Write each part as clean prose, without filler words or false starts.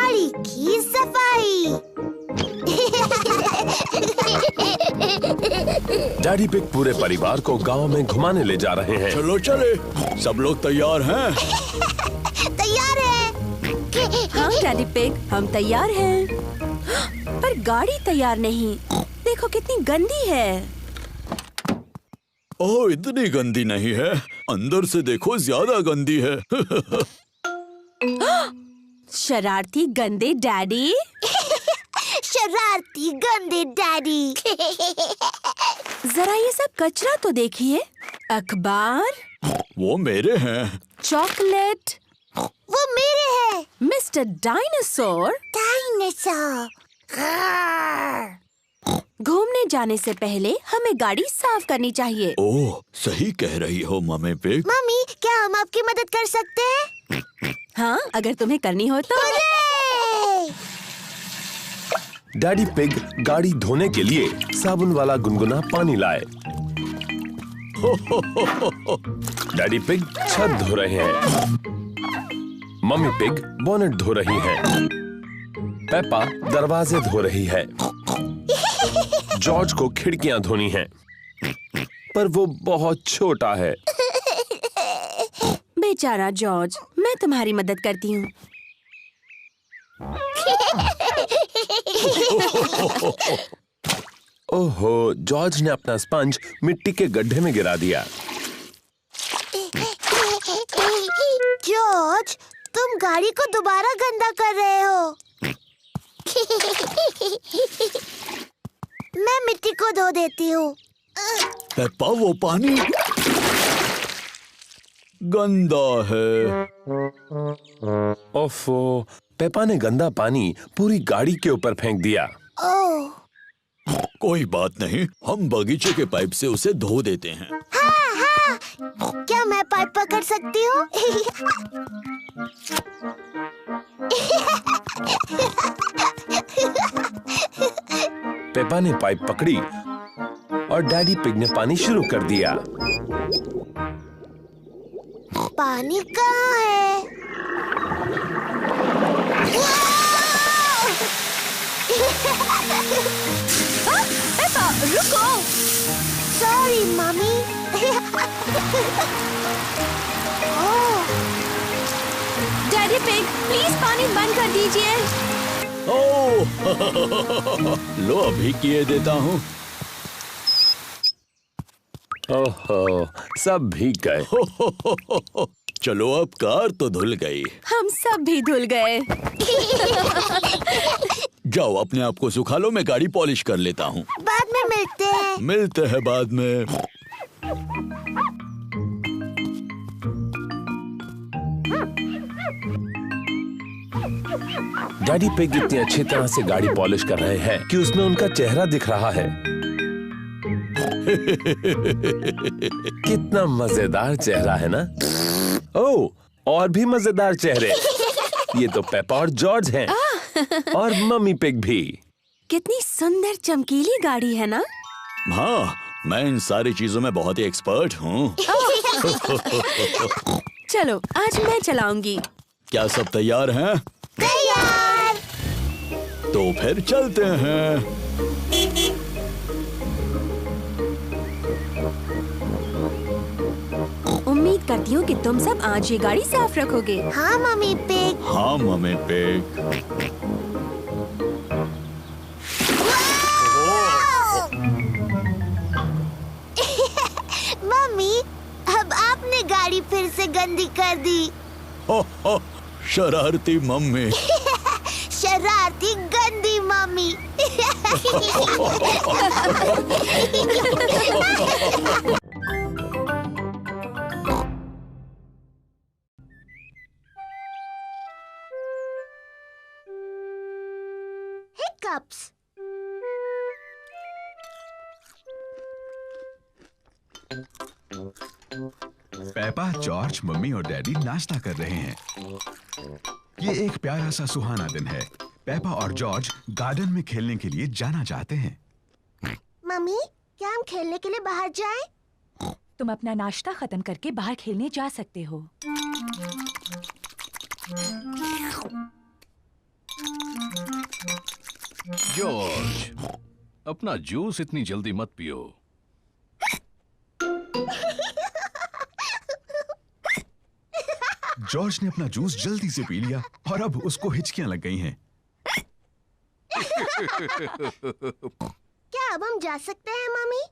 गाड़ी की सफाई। डैडी पिग पूरे परिवार को गांव में घुमाने ले जा रहे हैं। चलो चले, सब लोग तैयार हैं? तैयार है। हाँ डैडी पिग, हम तैयार हैं। पर गाड़ी तैयार नहीं। देखो कितनी गंदी है। ओह, इतनी गंदी नहीं है, अंदर से देखो ज्यादा गंदी है। शरारती गंदे डैडी। शरारती गंदे डैडी। जरा ये सब कचरा तो देखिए। अखबार, वो मेरे हैं। चॉकलेट, वो मेरे हैं। Mister dinosaur. डायनासोर। घूमने जाने से पहले हमें गाड़ी साफ करनी चाहिए। ओह, सही कह रही हो मम्मी पिग। मम्मी, क्या हम आपकी मदद कर सकते हैं? हाँ, अगर तुम्हें करनी हो तो। डैडी पिग गाड़ी धोने के लिए साबुन वाला गुनगुना पानी लाए। डैडी पिग छत धो रहे हैं। मम्मी पिग बोनेट धो रही हैं। पेपा दरवाजे धो रही है। जॉर्ज को खिड़कियां धोनी हैं, पर वो बहुत छोटा है। बेचारा जॉर्ज, मैं तुम्हारी मदद करती हूँ। ओहो, जॉर्ज ने अपना स्पंज मिट्टी के गड्ढे में गिरा दिया। जॉर्ज, तुम गाड़ी को दोबारा गंदा कर रहे हो। मैं मिट्टी को धो देती हूँ। पेप्पा, वो पानी गंदा है। ओफो, पेपा ने गंदा पानी पूरी गाड़ी के ऊपर फेंक दिया। ओह, कोई बात नहीं, हम बगीचे के पाइप से उसे धो देते हैं। हाँ हाँ, क्या मैं पाइप पकड़ सकती हूँ? पेपा ने पाइप पकड़ी और डैडी पिग ने पानी शुरू कर दिया। पानी कहाँ है? पेपा, रुको। Sorry mummy. Daddy pig, please पानी बंद कर दीजिए। ओह, लो अभी किए देता हूँ। ओहो, सब भीग गए। चलो, अब कार तो धुल गई। हम सब भी धुल गए। जाओ, अपने आप को सुखा लो, मैं गाड़ी पॉलिश कर लेता हूँ। बाद में मिलते हैं। मिलते हैं बाद में। डैडी पिग इतनी अच्छी तरह से गाड़ी पॉलिश कर रहे हैं कि उसमें उनका चेहरा दिख रहा है। कितना मजेदार चेहरा है ना? ओह, और भी मजेदार चेहरे। ये तो पेपा और जॉर्ज हैं। और मम्मी पिग भी। कितनी सुंदर चमकीली गाड़ी है ना? हाँ, मैं इन सारी चीजों में बहुत ही एक्सपर्ट हूँ। चलो, आज मैं चलाऊंगी। क्या सब तैयार हैं? तैयार। तो फिर चलते हैं। उम्मीद करती हूँ कि तुम सब आज ये गाड़ी साफ रखोगे। हाँ मम्मी पिग। हाँ मम्मी पिग। मम्मी, अब आपने गाड़ी फिर से गंदी कर दी। हो, शरारती मम्मी। शरारती गंदी mummy. Hiccups. Peppa, George, mummy और डैडी नाश्ता कर रहे हैं। ये एक प्यारा सा सुहाना दिन है। पेपा और जॉर्ज गार्डन में खेलने के लिए जाना चाहते हैं। मम्मी, क्या हम खेलने के लिए बाहर जाएं? तुम अपना नाश्ता खत्म करके बाहर खेलने जा सकते हो। जॉर्ज, अपना जूस इतनी जल्दी मत पियो। जॉर्ज ने अपना जूस जल्दी से पी लिया और अब उसको हिचकियां लग गई हैं। क्या अब हम जा सकते हैं मम्मी?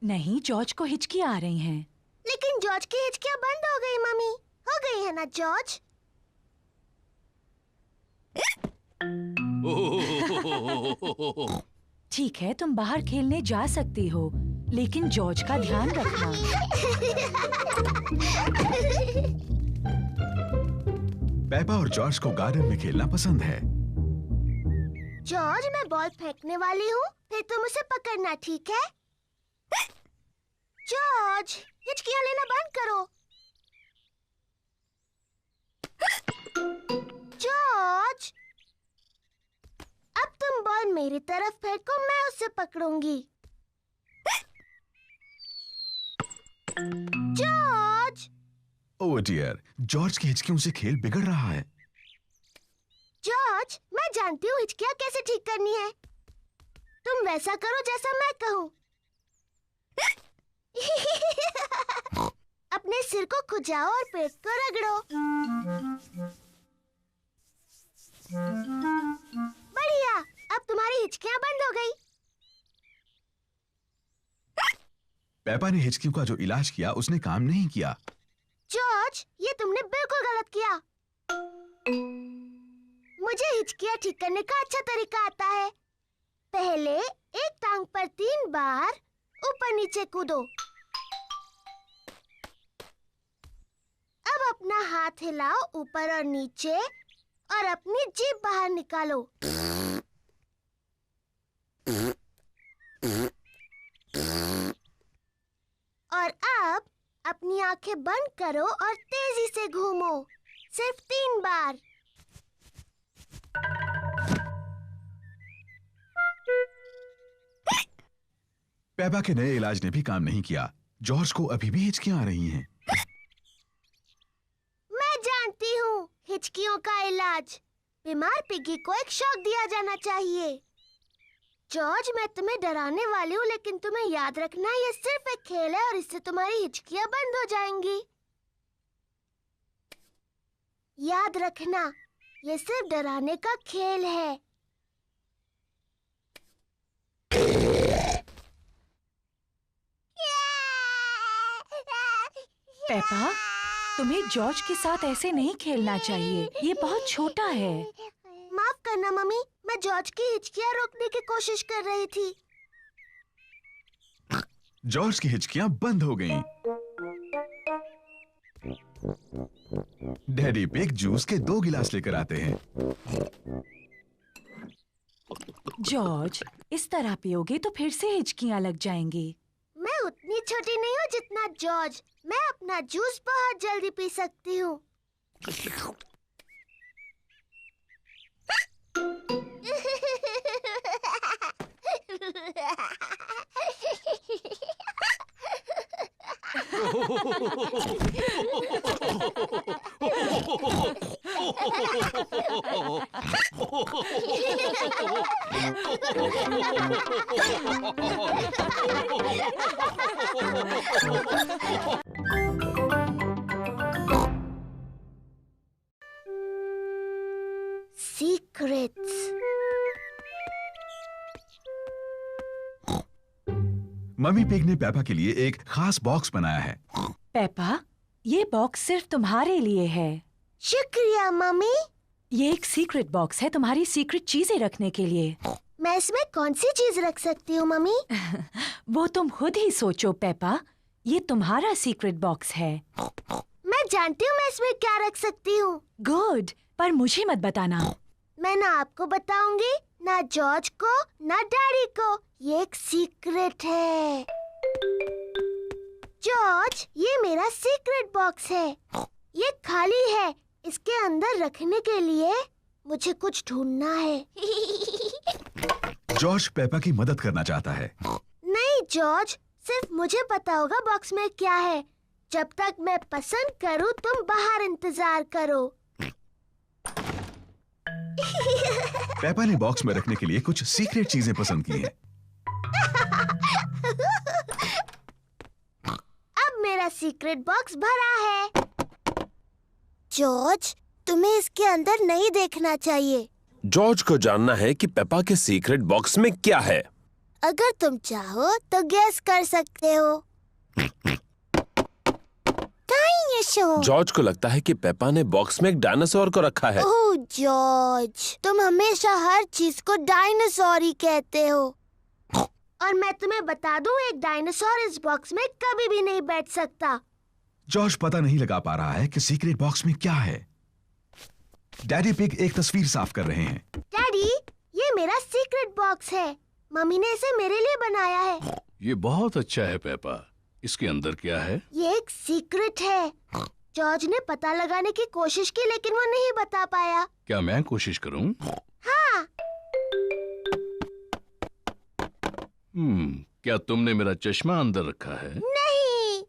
नहीं, जॉर्ज को हिचकी आ रही हैं। लेकिन जॉर्ज की हिचकियां बंद हो गई मम्मी। हो गई है ना जॉर्ज? ठीक है, तुम बाहर खेलने जा सकती हो, लेकिन जॉर्ज का ध्यान रखना। पेपा और जॉर्ज को गार्डन में खेलना पसंद है। जॉर्ज, मैं बॉल फेंकने वाली हूँ, फिर तुम उसे पकड़ना, ठीक है? जॉर्ज, हिचकियाँ लेना बंद करो। जॉर्ज, अब तुम बॉल मेरी तरफ फेंको, मैं उसे पकड़ूंगी। जॉर्ज! ओह डियर, जॉर्ज की हिचकियों से खेल बिगड़ रहा है। जॉर्ज, मैं जानती हूँ हिचकियाँ कैसे ठीक करनी है। तुम वैसा करो जैसा मैं कहूँ। अपने सिर को खुजाओ और पेट को रगड़ो। बढ़िया, अब तुम्हारी हिचकियाँ बंद हो गई। पेपा ने हिचकियों का जो इलाज किया उसने काम नहीं किया। जॉर्ज, ये तुमने बिल्कुल गलत किया। मुझे हिचकियाँ ठीक करने का अच्छा तरीका आता है। पहले एक टांग पर 3 बार ऊपर नीचे कूदो। अब अपना हाथ हिलाओ ऊपर और नीचे और अपनी जीभ बाहर निकालो। और अब अपनी आंखें बंद करो और तेजी से घूमो, सिर्फ 3 बार। पेपा के नए इलाज ने भी काम नहीं किया। जॉर्ज को अभी भी हिचकियां आ रही हैं। मैं जानती हूँ हिचकियों का इलाज। बीमार पिग्गी को एक शॉक दिया जाना चाहिए। जॉर्ज, मैं तुम्हें डराने वाली हूँ, लेकिन तुम्हें याद रखना ये सिर्फ एक खेल है और इससे तुम्हारी हिचकियाँ बंद हो जाएंगी। याद रखना, ये सिर्फ डराने का खेल है। पेपा, तुम्हें जॉर्ज के साथ ऐसे नहीं खेलना चाहिए। ये बहुत छोटा है। माफ करना मम्मी, मैं जॉर्ज की हिचकियाँ रोकने की कोशिश कर रही थी। जॉर्ज की हिचकियां बंद हो गईं। डैडी पिग जूस के 2 गिलास लेकर आते हैं। जॉर्ज, इस तरह पियोगे तो फिर से हिचकियाँ लग जाएंगी। मैं उतनी छोटी नहीं हूँ जितना जॉर्ज। मैं अपना जूस बहुत जल्दी पी सकती हूँ। Secrets. मम्मी पिग ने पेपा के लिए एक खास बॉक्स बनाया है। पेपा, ये बॉक्स सिर्फ तुम्हारे लिए है। शुक्रिया मम्मी। ये एक सीक्रेट बॉक्स है तुम्हारी सीक्रेट चीजें रखने के लिए। मैं इसमें कौन सी चीज रख सकती हूँ मम्मी? वो तुम खुद ही सोचो पेपा। ये तुम्हारा सीक्रेट बॉक्स है। मैं जानती हूँ मैं इसमें क्या रख सकती हूँ। गुड, पर मुझे मत बताना। मैं ना आपको बताऊंगी, ना जॉर्ज को, ना डैडी को। ये एक सीक्रेट है। जॉर्ज, ये मेरा सीक्रेट बॉक्स है। ये खाली है। इसके अंदर रखने के लिए मुझे कुछ ढूंढना है। जॉर्ज पेपा की मदद करना चाहता है। नहीं जॉर्ज, सिर्फ मुझे पता होगा बॉक्स में क्या है। जब तक मैं पसंद करूं, तुम बाहर इंतजार करो। पेपा ने बॉक्स में रखने के लिए कुछ सीक्रेट चीजें पसंद की हैं। अब मेरा सीक्रेट बॉक्स भरा है। जॉर्ज, तुम्हें इसके अंदर नहीं देखना चाहिए। जॉर्ज को जानना है कि पेपा के सीक्रेट बॉक्स में क्या है। अगर तुम चाहो तो गेस कर सकते हो। डायनासोर। जॉर्ज को लगता है कि पेपा ने बॉक्स में एक डायनासोर को रखा है। ओह जॉर्ज, तुम हमेशा हर चीज को डायनासोर ही कहते हो। और मैं तुम्हें बता दूं, एक डायनासोर इस बॉक्स में कभी भी नहीं बैठ सकता। जॉर्ज पता नहीं लगा पा रहा है कि सीक्रेट बॉक्स में क्या है। डैडी पिग एक तस्वीर साफ कर रहे हैं। डैडी, ये मेरा सीक्रेट बॉक्स है। मम्मी ने इसे मेरे लिए बनाया है। ये बहुत अच्छा है पेपा। इसके अंदर क्या है? ये एक सीक्रेट है। जॉर्ज ने पता लगाने की कोशिश की लेकिन वो नहीं बता पाया। क्या मैं कोशिश करूं? हाँ। क्या तुमने मेरा चश्मा अंदर रखा है? नहीं।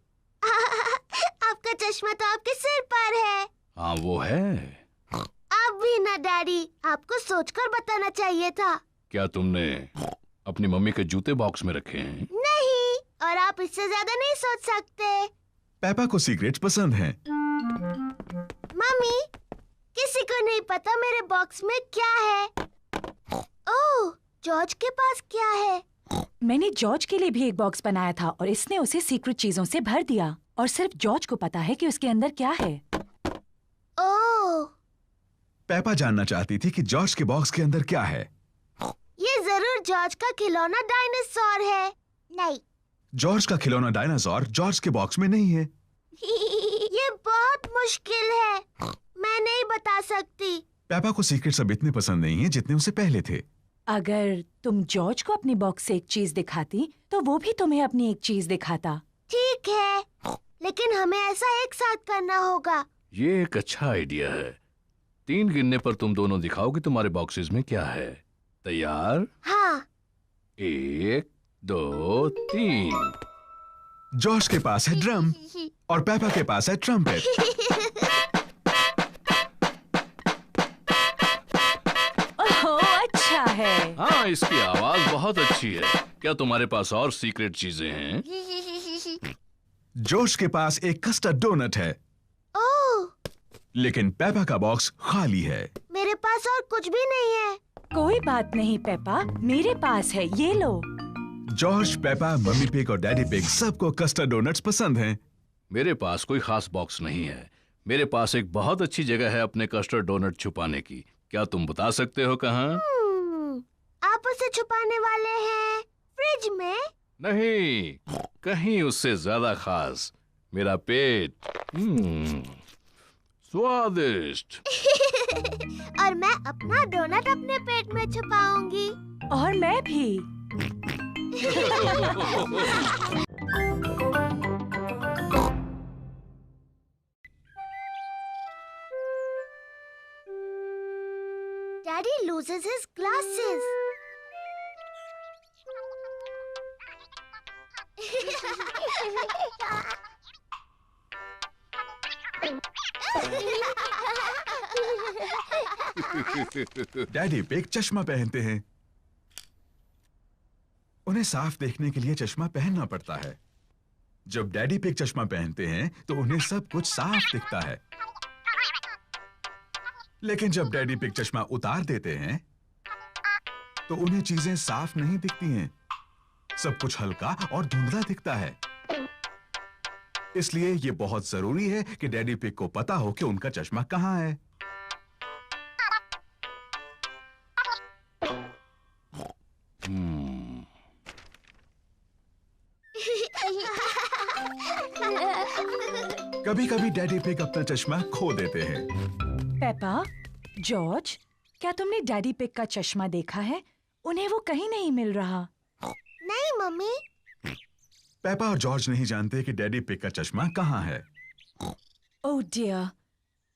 आपका चश्मा तो आपके सिर पर है। हाँ वो है। अब भी ना डैडी, आपको सोचकर बताना चाहिए था। क्या तुमने अपनी मम्मी के जूते बॉक्स में रखे हैं? नहीं, और आप इससे ज्यादा नहीं सोच सकते। पेपा को सीक्रेट्स पसंद हैं। मम्मी, किसी को नहीं पता मेरे बॉक्स में क्या है। ओह, जॉर्ज के पास क्या है? मैंने जॉर्ज के लिए भी एक बॉक्स बनाया था और इसने उसे सीक्रेट चीजों से भर दिया और सिर्फ जॉर्ज को पता है कि उसके अंदर क्या है। ओह, पेपा जानना चाहती थी कि जॉर्ज के बॉक्स के अंदर क्या है। ये जरूर जॉर्ज का खिलौना डायनासोर है। नहीं। जॉर्ज का खिलौना डायनासोर जॉर्ज के बॉक्स में नहीं है। ये बहुत मुश्किल है, मैं नहीं बता सकती। पेपा को सीक्रेट्स अब इतने पसंद नहीं है जितने उसे पहले थे। अगर तुम जॉर्ज को अपनी बॉक्स से एक चीज दिखाती तो वो भी तुम्हें अपनी एक चीज दिखाता। ठीक है, लेकिन हमें ऐसा एक साथ करना होगा। ये एक अच्छा आइडिया है। 3 गिनने पर तुम दोनों दिखाओ कि तुम्हारे बॉक्सेस में क्या है। तैयार? हाँ। 1 2 3। जॉर्ज के पास है ड्रम और पेपा के पास है ट्रम्पेट। ओह, अच्छा है। हाँ, इसकी आवाज बहुत अच्छी है। क्या तुम्हारे पास और सीक्रेट चीजें हैं? जॉर्ज के पास एक कस्टर्ड डोनट है, ओह, लेकिन पेपा का बॉक्स खाली है। मेरे पास और कुछ भी नहीं है। कोई बात नहीं पेपा, मेरे पास है, ये लो। जॉर्ज, पेपा, मम्मी पिग और डैडी पिग सबको कस्टर्ड डोनट्स पसंद हैं। मेरे पास कोई खास बॉक्स नहीं है। मेरे पास एक बहुत अच्छी जगह है अपने कस्टर्ड डोनट छुपाने की। क्या तुम बता सकते हो कहाँ? आप उसे छुपाने वाले हैं फ्रिज में? नहीं, कहीं उससे ज्यादा खास। मेरा पेट। स्वादिष्ट। और मैं अपना डोनट अपने पेट में छुपाऊंगी। और मैं भी। Daddy loses his glasses. Daddy pig चश्मा पहनते हैं। उन्हें साफ देखने के लिए चश्मा पहनना पड़ता है। जब डैडी पिग चश्मा पहनते हैं तो उन्हें सब कुछ साफ दिखता है, लेकिन जब डैडी पिग चश्मा उतार देते हैं तो उन्हें चीजें साफ नहीं दिखती हैं। सब कुछ हल्का और धुंधला दिखता है। इसलिए ये बहुत जरूरी है कि डैडी पिग को पता हो कि उनका चश्मा कहाँ है। कभी कभी डैडी पिग अपना चश्मा खो देते हैं। पेपा, जॉर्ज, क्या तुमने डैडी पिग का चश्मा देखा है? उन्हें वो कहीं नहीं मिल रहा। नहीं मम्मी। पेपा और जॉर्ज नहीं जानते कि डैडी पिग का चश्मा कहाँ है। ओह डियर,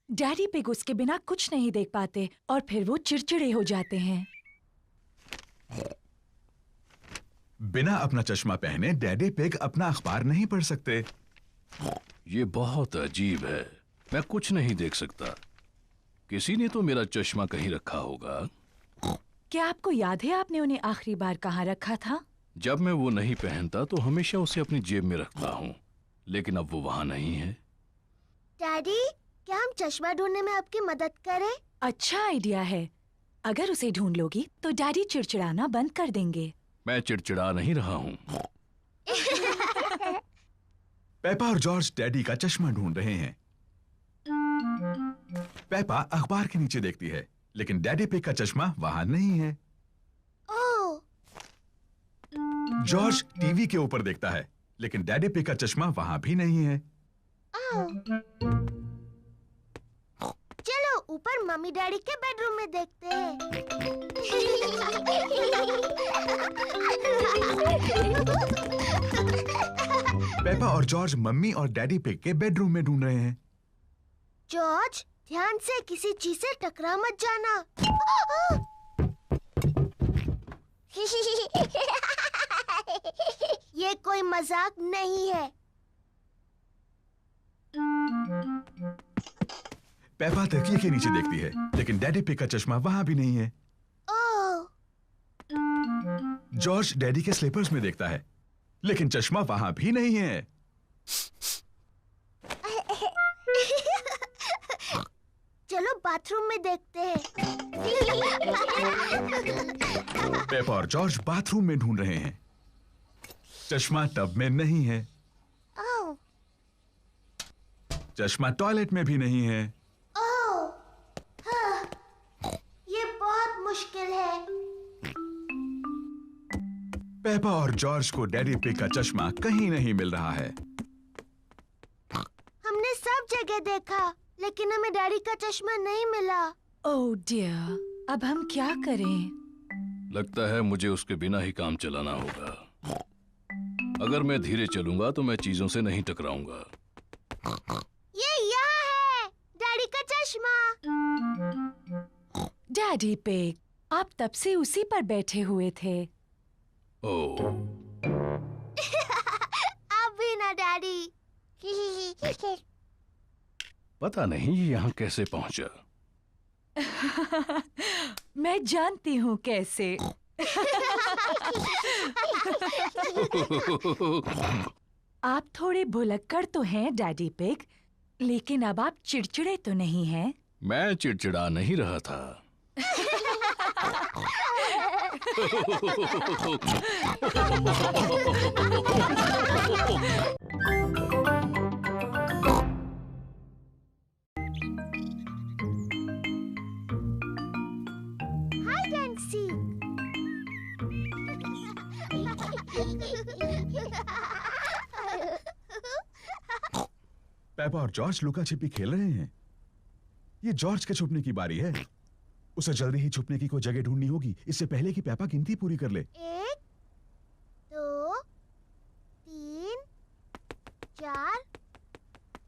डैडी पिग उसके बिना कुछ नहीं देख पाते और फिर वो चिड़चिड़े हो जाते हैं। बिना अपना चश्मा पहने डैडी पिग अपना अखबार नहीं पढ़ सकते। ये बहुत अजीब है। मैं कुछ नहीं देख सकता। किसी ने तो मेरा चश्मा कहीं रखा होगा। क्या आपको याद है आपने उन्हें आखिरी बार कहाँ रखा था? जब मैं वो नहीं पहनता तो हमेशा उसे अपनी जेब में रखता हूँ, लेकिन अब वो वहाँ नहीं है। डैडी, क्या हम चश्मा ढूंढने में आपकी मदद करें? अच्छा आइडिया है। अगर उसे ढूंढ लोगी तो डैडी चिड़चिड़ाना बंद कर देंगे। मैं चिड़चिड़ा नहीं रहा हूँ। पेपा और जॉर्ज डैडी का चश्मा ढूंढ रहे हैं। पेपा अखबार के नीचे देखती है, लेकिन डैडी पिग का चश्मा वहां नहीं है। ओह, जॉर्ज टीवी के ऊपर देखता है, लेकिन डैडी पिग का चश्मा वहां भी नहीं है। चलो ऊपर मम्मी डैडी के बेडरूम में देखते हैं। पेपा और जॉर्ज मम्मी और डैडी पिग के बेडरूम में ढूंढ रहे हैं। जॉर्ज, ध्यान से किसी चीज से टकरा मत जाना। ये कोई मजाक नहीं है। पेपा तकिए के नीचे देखती है, लेकिन डैडी पिग का चश्मा वहां भी नहीं है। ओह, जॉर्ज डैडी के स्लीपर्स में देखता है, लेकिन चश्मा वहां भी नहीं है। चलो बाथरूम में देखते हैं। पेपा और जॉर्ज बाथरूम में ढूंढ रहे हैं। चश्मा टब में नहीं है। ओह, चश्मा टॉयलेट में भी नहीं है। ओह, हाँ, ये बहुत मुश्किल है। पेपा और जॉर्ज को डैडी पिग का चश्मा कहीं नहीं मिल रहा है। हमने सब जगह देखा, लेकिन हमें डैडी का चश्मा नहीं मिला। ओह डियर, अब हम क्या करें? लगता है मुझे उसके बिना ही काम चलाना होगा। अगर मैं धीरे चलूंगा तो मैं चीजों से नहीं टकराऊंगा। ये यहाँ है, डैडी का चश्मा। डैडी पिग, आप तब से उसी पर बैठे हुए थे। ओह, अब भी ना डैडी। पता नहीं ये यहाँ कैसे पहुंचा। मैं जानती हूँ कैसे। आप थोड़े भुलक्कड़ तो हैं डैडी पिग, लेकिन अब आप चिड़चिड़े तो नहीं हैं। मैं चिड़चिड़ा नहीं रहा था। Hide and seek. पेपा और जॉर्ज लुका छिपी खेल रहे हैं। ये जॉर्ज के छुपने की बारी है। उसे जल्दी ही छुपने की कोई जगह ढूंढनी होगी, इससे पहले कि पेपा गिनती पूरी कर ले। 1, 2, 3, 4,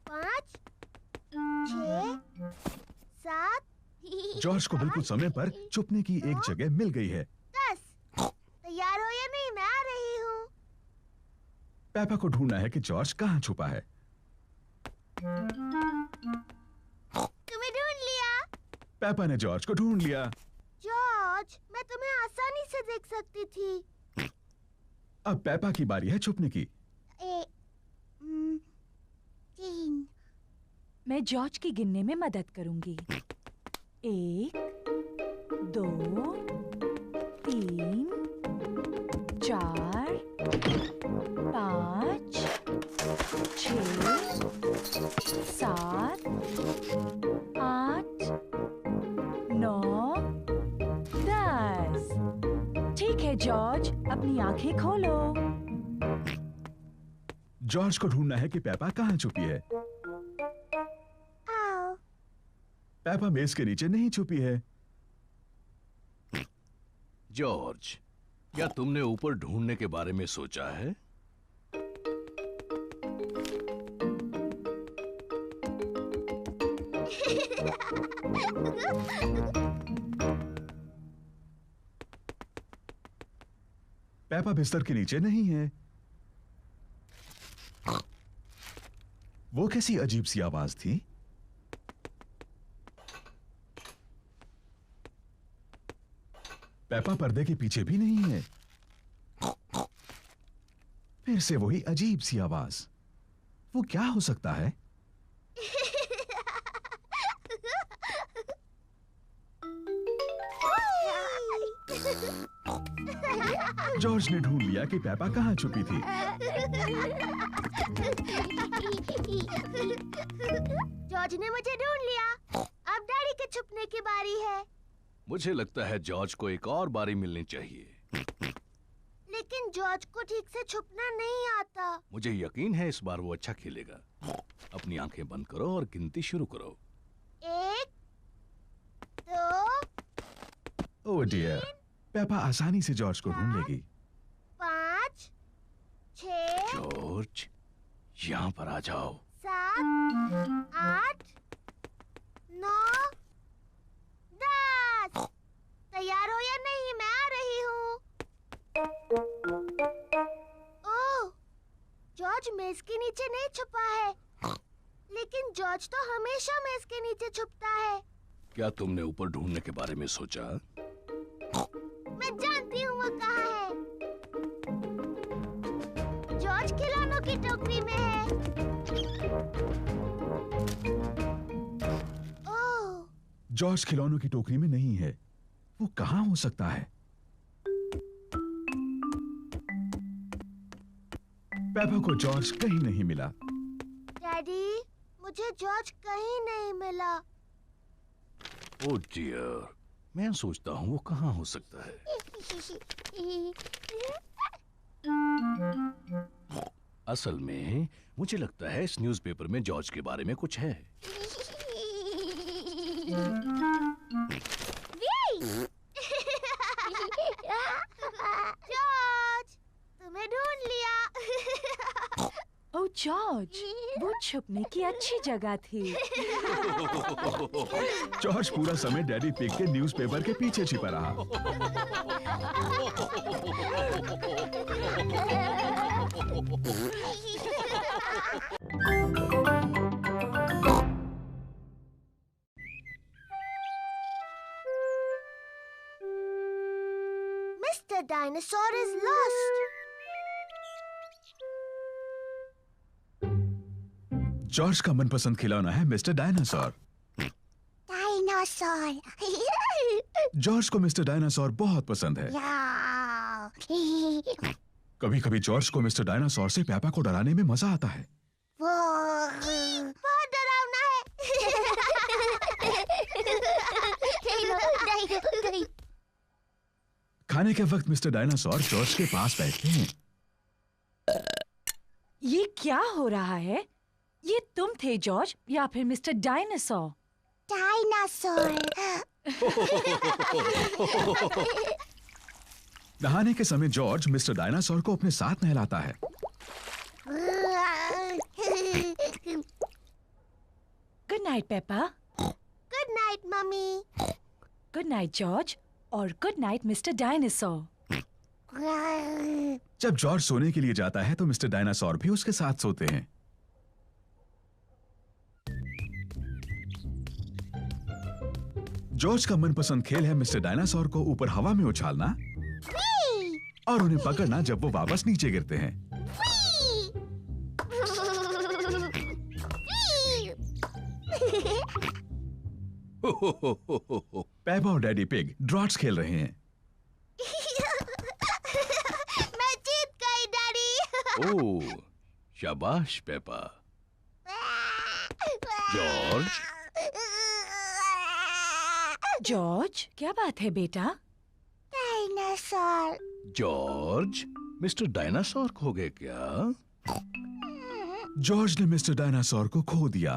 5, 6, 7। जॉर्ज को बिल्कुल समय पर छुपने की एक जगह मिल गई है। 10। तैयार हो या नहीं? मैं आ रही हूँ। पेपा को ढूंढना है कि जॉर्ज कहाँ छुपा है। तुम्हें ढूंढ लिया। पेपा ने जॉर्ज को ढूंढ लिया। जॉर्ज, मैं तुम्हें आसानी से देख सकती थी। अब पेपा की बारी है छुपने की। 3। मैं जॉर्ज की गिनने में मदद करूंगी। 1, 2, 3, 4, 5, 6, 7, 8, 9, 10। ठीक है जॉर्ज, अपनी आंखें खोलो। जॉर्ज को ढूंढना है कि पेपा कहाँ छुपी है। पेपा मेज के नीचे नहीं छुपी है। जॉर्ज, क्या तुमने ऊपर ढूंढने के बारे में सोचा है? पेपा बिस्तर के नीचे नहीं है। वो कैसी अजीब सी आवाज थी? पेपा पर्दे के पीछे भी नहीं है। फिर से वही अजीब सी आवाज। वो क्या हो सकता है? जॉर्ज ने ढूंढ लिया कि पेपा कहाँ छुपी थी। जॉर्ज ने मुझे ढूंढ लिया। अब डैडी के छुपने की बारी है। मुझे लगता है जॉर्ज को एक और बारी मिलनी चाहिए। लेकिन जॉर्ज को ठीक से छुपना नहीं आता। मुझे यकीन है इस बार वो अच्छा खेलेगा। अपनी आंखें बंद करो और गिनती शुरू करो। 1, 2, ओह डियर, पेपा आसानी से जॉर्ज को ढूंढ लेगी। 5, 6, जॉर्ज, यहाँ पर आ जाओ। 7, 8, 9, 10। तैयार हो या नहीं? मैं आ रही हूँ। ओह, जॉर्ज मेज के नीचे नहीं छुपा है। लेकिन जॉर्ज तो हमेशा मेज के नीचे छुपता है। क्या तुमने ऊपर ढूंढने के बारे में सोचा? मैं जानती हूँ वो कहाँ है। जॉर्ज खिलौनों की टोकरी में है। ओह, जॉर्ज खिलौनों की टोकरी में नहीं है। वो कहाँ हो सकता है? पेपा को जॉर्ज कहीं नहीं मिला। डैडी, मुझे जॉर्ज कहीं नहीं मिला। ओह डियर, मैं सोचता हूँ वो कहाँ हो सकता है। असल में मुझे लगता है इस न्यूज़पेपर में जॉर्ज के बारे में कुछ है। जॉर्ज, तुम्हें ढूंढ लिया। ओह जॉर्ज, वो छुपने की अच्छी जगह थी। जॉर्ज पूरा समय डैडी पिग के न्यूज़पेपर के पीछे छिपा रहा। Mr. Dinosaur is lost. George का मनपसंद खिलौना है मिस्टर डायनासोर। Dinosaur. जॉर्ज को मिस्टर डायनासोर बहुत पसंद है। कभी कभी जॉर्ज को मिस्टर डायनासोर से पेपा को डराने में मजा आता है। बहुत डरावना है। खाने के वक्त मिस्टर डायनासोर जॉर्ज के पास बैठते हैं। ये क्या हो रहा है? ये तुम थे जॉर्ज या फिर मिस्टर डायनासोर? Dinosaur. नहाने के समय जॉर्ज मिस्टर डायनासोर को अपने साथ नहलाता है। Good night Peppa. Good night, Mummy. Good night George और गुड नाइट मिस्टर डायनासोर। जब जॉर्ज सोने के लिए जाता है तो मिस्टर डायनासोर भी उसके साथ सोते हैं। जॉर्ज का मनपसंद खेल है मिस्टर डायनासोर को ऊपर हवा में उछालना और उन्हें पकड़ना जब वो वापस नीचे गिरते हैं। पेपा और डैडी पिग ड्रॉट्स खेल रहे हैं। मैं जीत गई, डैडी। ओह, शाबाश पेपा। जॉर्ज, जॉर्ज, क्या बात है बेटा? डायनासोर। जॉर्ज, मिस्टर डायनासोर खो गए क्या? जॉर्ज ने मिस्टर डायनासोर को खो दिया।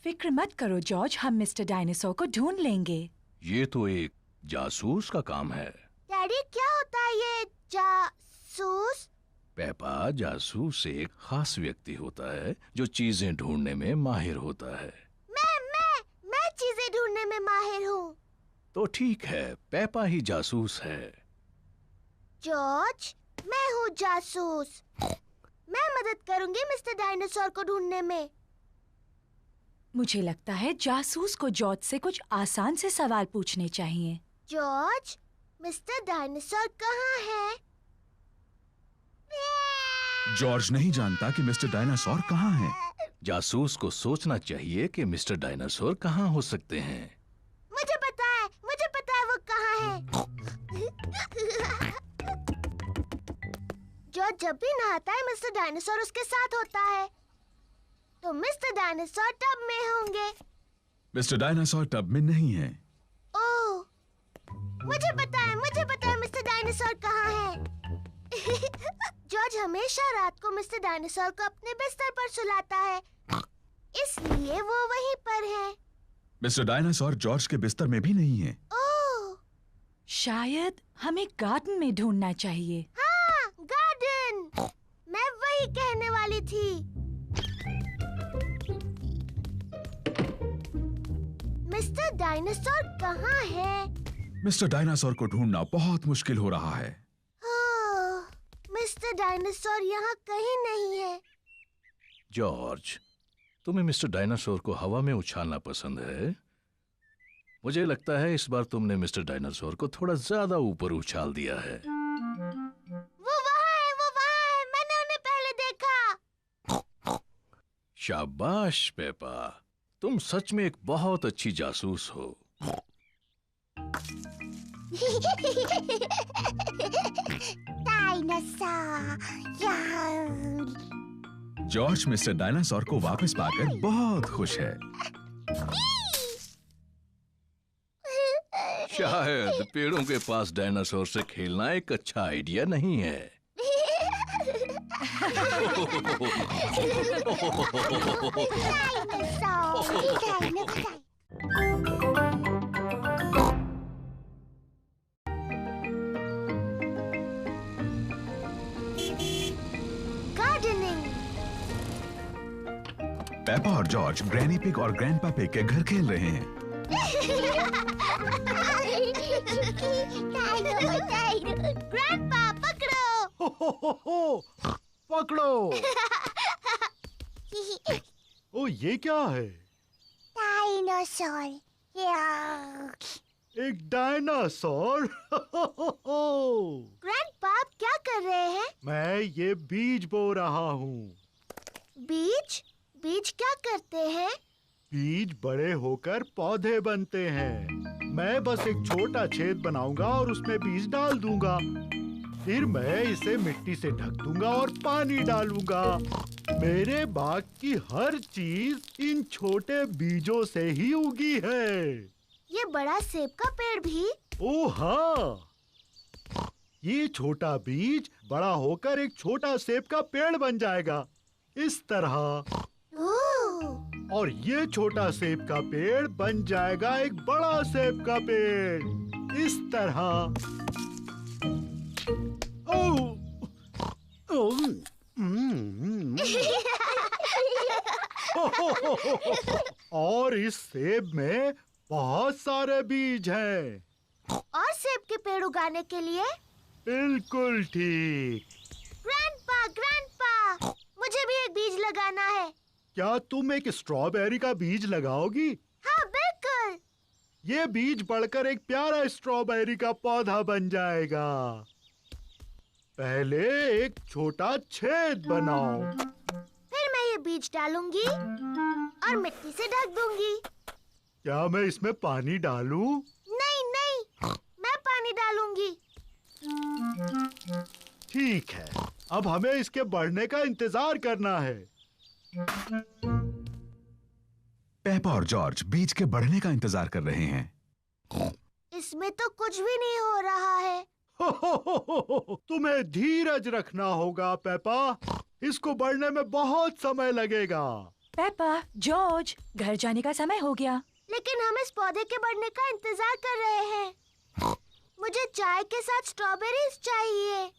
फिक्र मत करो जॉर्ज, हम मिस्टर डायनासोर को ढूंढ लेंगे। ये तो एक जासूस का काम है। डैडी, क्या होता है ये जासूस? पेपा, जासूस एक खास व्यक्ति होता है जो चीजें ढूंढने में माहिर होता है। मैं चीजें ढूंढने में माहिर हूँ। तो ठीक है, पेपा ही जासूस है। जॉर्ज, मैं हूँ जासूस। मैं मदद करूंगी मिस्टर डायनासोर को ढूंढने में। मुझे लगता है जासूस को जॉर्ज से कुछ आसान से सवाल पूछने चाहिए। जॉर्ज, मिस्टर डायनासोर कहाँ है? जॉर्ज नहीं जानता कि मिस्टर डायनासोर कहाँ है। जासूस को सोचना चाहिए कि मिस्टर डायनासोर कहाँ हो सकते हैं। मुझे पता है वो कहाँ है। जो जब भी नहाता है मिस्टर डायनासोर उसके साथ होता है, तो मिस्टर डायनासोर टब में होंगे। मिस्टर डायनासोर टब में नहीं है। ओह, मुझे पता है मिस्टर डायनासोर कहाँ है। जॉर्ज हमेशा रात को मिस्टर डायनासोर को अपने बिस्तर पर सुलाता है, इसलिए वो वहीं पर है। मिस्टर डायनासोर जॉर्ज के बिस्तर में भी नहीं है। ओह, शायद हमें गार्डन में ढूंढना चाहिए। हाँ, गार्डन। मैं वही कहने वाली थी। मिस्टर डायनासोर कहाँ है? मिस्टर डायनासोर को ढूंढना बहुत मुश्किल हो रहा है। ओह, मिस्टर डायनासोर यहाँ कहीं नहीं है। जॉर्ज, तुम्हें मिस्टर डायनासोर को हवा में उछालना पसंद है। मुझे लगता है इस बार तुमने मिस्टर डायनासोर को थोड़ा ज्यादा ऊपर उछाल दिया है। वो वहाँ है, मैंने उन्हें पहले देखा। शाबाश पेपा, तुम सच में एक बहुत अच्छी जासूस हो। जॉर्ज मिस्टर डायनासोर को वापस पाकर बहुत खुश है। शायद पेड़ों के पास डायनासोर से खेलना एक अच्छा आइडिया नहीं है। पेपा और जॉर्ज ग्रैनी पिग और ग्रैंडपा पिग के घर खेल रहे हैं। ग्रैंडपा पकड़ो। पकड़ो। ओ, ये क्या है? डायनासोर। एक डायनासोर। ग्रैंडपा आप क्या कर रहे हैं? मैं ये बीज बो रहा हूँ। बीज क्या करते हैं? बीज बड़े होकर पौधे बनते हैं। मैं बस एक छोटा छेद बनाऊंगा और उसमें बीज डाल दूंगा। फिर मैं इसे मिट्टी से ढक दूंगा और पानी डालूंगा। मेरे बाग की हर चीज इन छोटे बीजों से ही उगी है। ये बड़ा सेब का पेड़ भी? ओह हाँ, ये छोटा बीज बड़ा होकर एक छोटा सेब का पेड़ बन जाएगा, इस तरह। और ये छोटा सेब का पेड़ बन जाएगा एक बड़ा सेब का पेड़, इस तरह। और इस सेब में बहुत सारे बीज हैं। और सेब के पेड़ उगाने के लिए? बिल्कुल ठीक। ग्रैंडपा, मुझे भी एक बीज लगाना है। क्या तुम एक स्ट्रॉबेरी का बीज लगाओगी? हाँ, बिल्कुल। ये बीज बढ़कर एक प्यारा स्ट्रॉबेरी का पौधा बन जाएगा। पहले एक छोटा छेद बनाओ। फिर मैं ये बीज डालूंगी और मिट्टी से ढक दूंगी। क्या मैं इसमें पानी डालूं? नहीं, मैं पानी डालूंगी। ठीक है, अब हमें इसके बढ़ने का इंतजार करना है। पेपा और जॉर्ज बीज के बढ़ने का इंतजार कर रहे हैं। इसमें तो कुछ भी नहीं हो रहा है। तुम्हें धीरज रखना होगा पेपा, इसको बढ़ने में बहुत समय लगेगा। पेपा, जॉर्ज, घर जाने का समय हो गया। लेकिन हम इस पौधे के बढ़ने का इंतजार कर रहे हैं। मुझे चाय के साथ स्ट्रॉबेरीज चाहिए।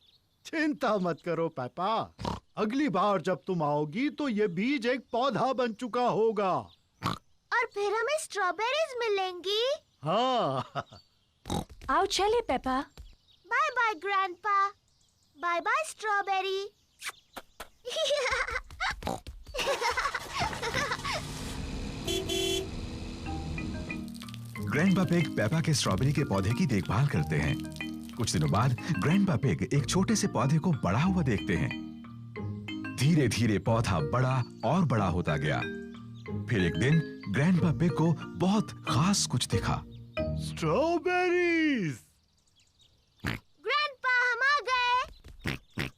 चिंता मत करो पेपा, अगली बार जब तुम आओगी तो ये बीज एक पौधा बन चुका होगा। और फिर हमें स्ट्रॉबेरीज मिलेंगी। हाँ। आओ चले Peppa. Bye bye Grandpa. Bye bye strawberry. Grandpa Pig Peppa के स्ट्रॉबेरी के पौधे की देखभाल करते हैं। कुछ दिनों बाद ग्रैंडपा पिग एक छोटे से पौधे को बड़ा हुआ देखते हैं। धीरे धीरे पौधा बड़ा और बड़ा होता गया। फिर एक दिन ग्रैंडपा पिग को बहुत खास कुछ दिखा। स्ट्रॉबेरीज। ग्रैंडपा, हम आ गए।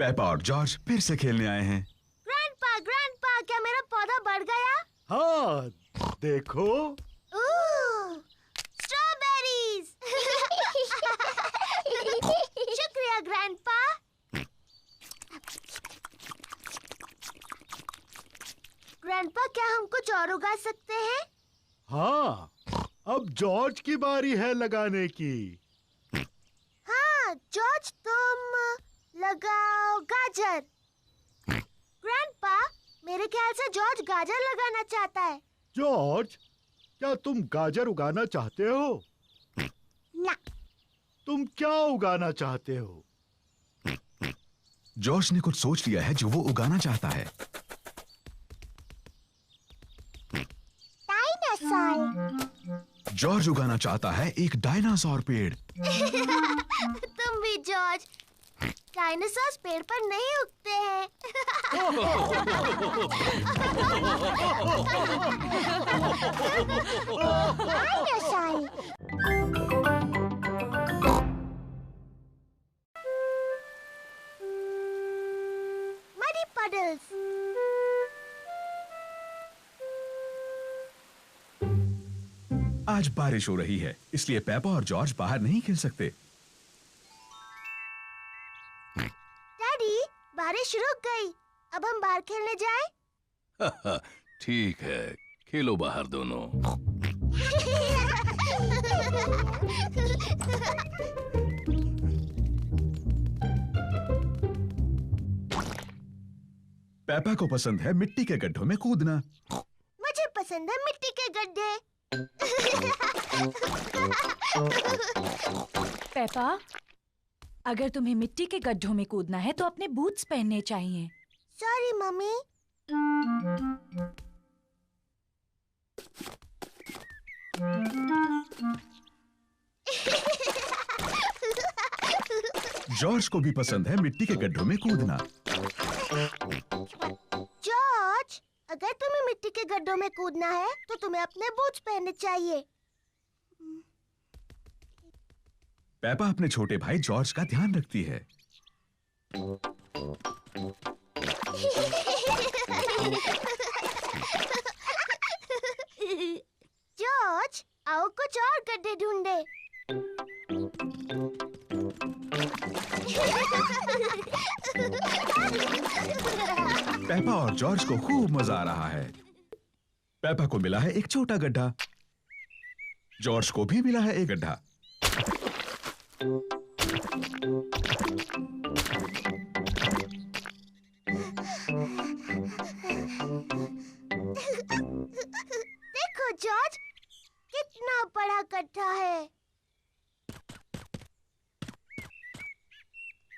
पेपा और जॉर्ज फिर से खेलने आए हैं। ग्रैंडपा, क्या मेरा पौधा बढ़ गया? हाँ, देखो। स्ट्रॉबेरीज। शुक्रिया ग्रैंडपा। ग्रैंडपा, क्या हम कुछ और उगा सकते हैं? हाँ, अब जॉर्ज की बारी है लगाने की। हाँ, जॉर्ज, तुम लगाओ गाजर। ग्रैंडपा, मेरे ख्याल से जॉर्ज गाजर लगाना चाहता है। जॉर्ज, क्या तुम गाजर उगाना चाहते हो? ना। तुम क्या उगाना चाहते हो? जॉर्ज ने कुछ सोच लिया है जो वो उगाना चाहता है। डायनासोर। जॉर्ज उगाना चाहता है एक डायनासोर पेड़। तुम भी जॉर्ज। डायनासोर पेड़ पर नहीं उगते हैं। Muddy puddles। आज बारिश हो रही है, इसलिए पेपा और जॉर्ज बाहर नहीं खेल सकते। डैडी, बारिश रुक गई। अब हम बाहर खेलने जाएं? ठीक है, खेलो बाहर दोनों। पेपा को पसंद है मिट्टी के गड्ढों में कूदना। मुझे पसंद है मिट्टी के गड्ढे। पेपा, अगर तुम्हें मिट्टी के गड्ढों में कूदना है तो अपने बूट्स पहनने चाहिए। Sorry mummy. जॉर्ज को भी पसंद है मिट्टी के गड्ढों में कूदना। जॉर्ज, अगर तुम्हें मिट्टी के गड्ढों में कूदना है तो तुम्हें अपने बूट्स पहनने चाहिए। पेपा अपने छोटे भाई जॉर्ज का ध्यान रखती है। जॉर्ज, आओ कुछ और गड्ढे ढूंढे। पेपा और जॉर्ज को खूब मजा आ रहा है। पेपा को मिला है एक छोटा गड्ढा। जॉर्ज को भी मिला है एक गड्ढा। देखो जॉर्ज, कितना बड़ा गड्ढा है।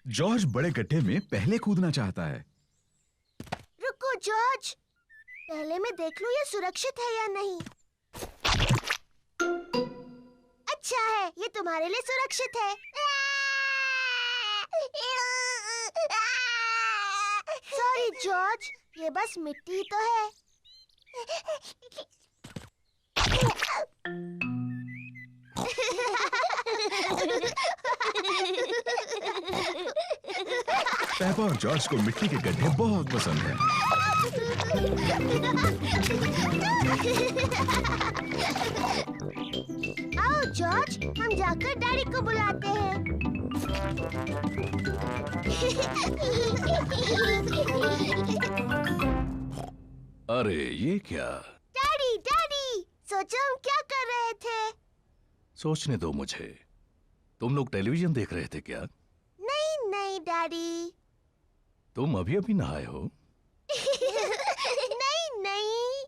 जॉर्ज बड़े गड्ढे में पहले कूदना चाहता है। रुको जॉर्ज, पहले मैं देख लूं ये सुरक्षित है या नहीं। अच्छा है, ये तुम्हारे लिए सुरक्षित है। सॉरी जॉर्ज, ये बस मिट्टी ही तो है। पेपा और जॉर्ज को मिट्टी के गड्ढे बहुत पसंद है। आओ जॉर्ज, हम जाकर डैडी को बुलाते हैं। अरे ये क्या? डैडी, डैडी, सोचो हम क्या कर रहे थे। सोचने दो मुझे। तुम लोग टेलीविजन देख रहे थे क्या? नहीं नहीं डैडी। तुम अभी अभी नहाए हो? नहीं नहीं।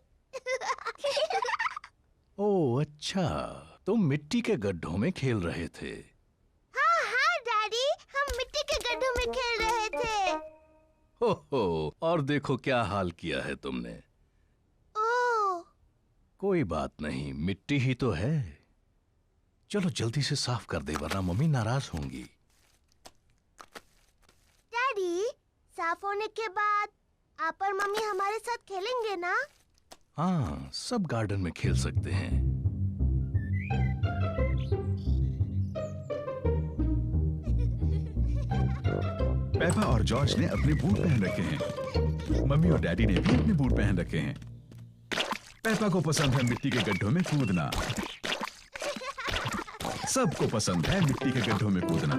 ओह अच्छा, तुम मिट्टी के गड्ढों में खेल रहे थे। हाँ हाँ डैडी, हम मिट्टी के गड्ढों में खेल रहे थे। हो, और देखो क्या हाल किया है तुमने। ओह। कोई बात नहीं, मिट्टी ही तो है। चलो जल्दी से साफ कर दे वरना मम्मी नाराज होंगी। डैडी, साफ होने के बाद आप और मम्मी हमारे साथ खेलेंगे ना? हाँ, सब गार्डन में खेल सकते हैं। पेपा और जॉर्ज ने अपने बूट पहन रखे हैं। मम्मी और डैडी ने भी अपने बूट पहन रखे हैं। पेपा को पसंद है मिट्टी के गड्ढों में कूदना। सबको पसंद है मिट्टी के गड्ढों में कूदना।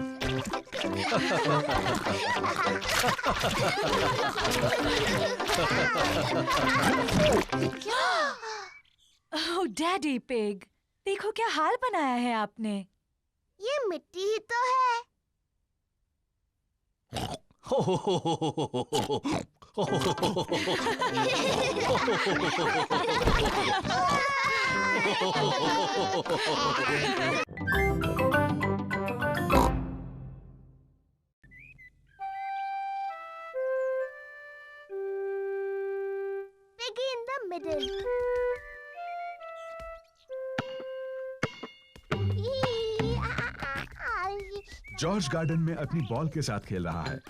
ओह डैडी पिग, देखो क्या हाल बनाया है आपने। ये मिट्टी ही तो है। Piggy in the middle. George garden में अपनी बॉल के साथ खेल रहा है।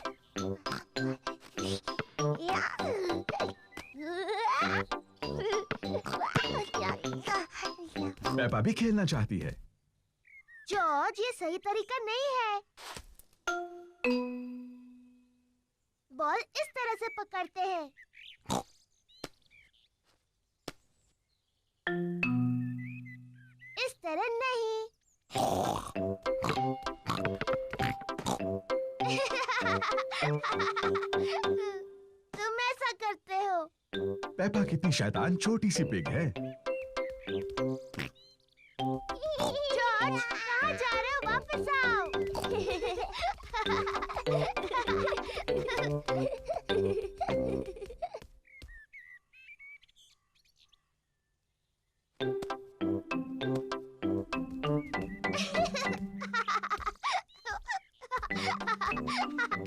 पेपा भी खेलना चाहती है। जॉर्ज, ये सही तरीका नहीं है। बॉल इस तरह से पकड़ते हैं। इस तरह नहीं। तुम ऐसा करते हो। पेपा कितनी शैतान छोटी सी पिग है। जॉर्ज, कहाँ जा रहे हो? वापस आओ।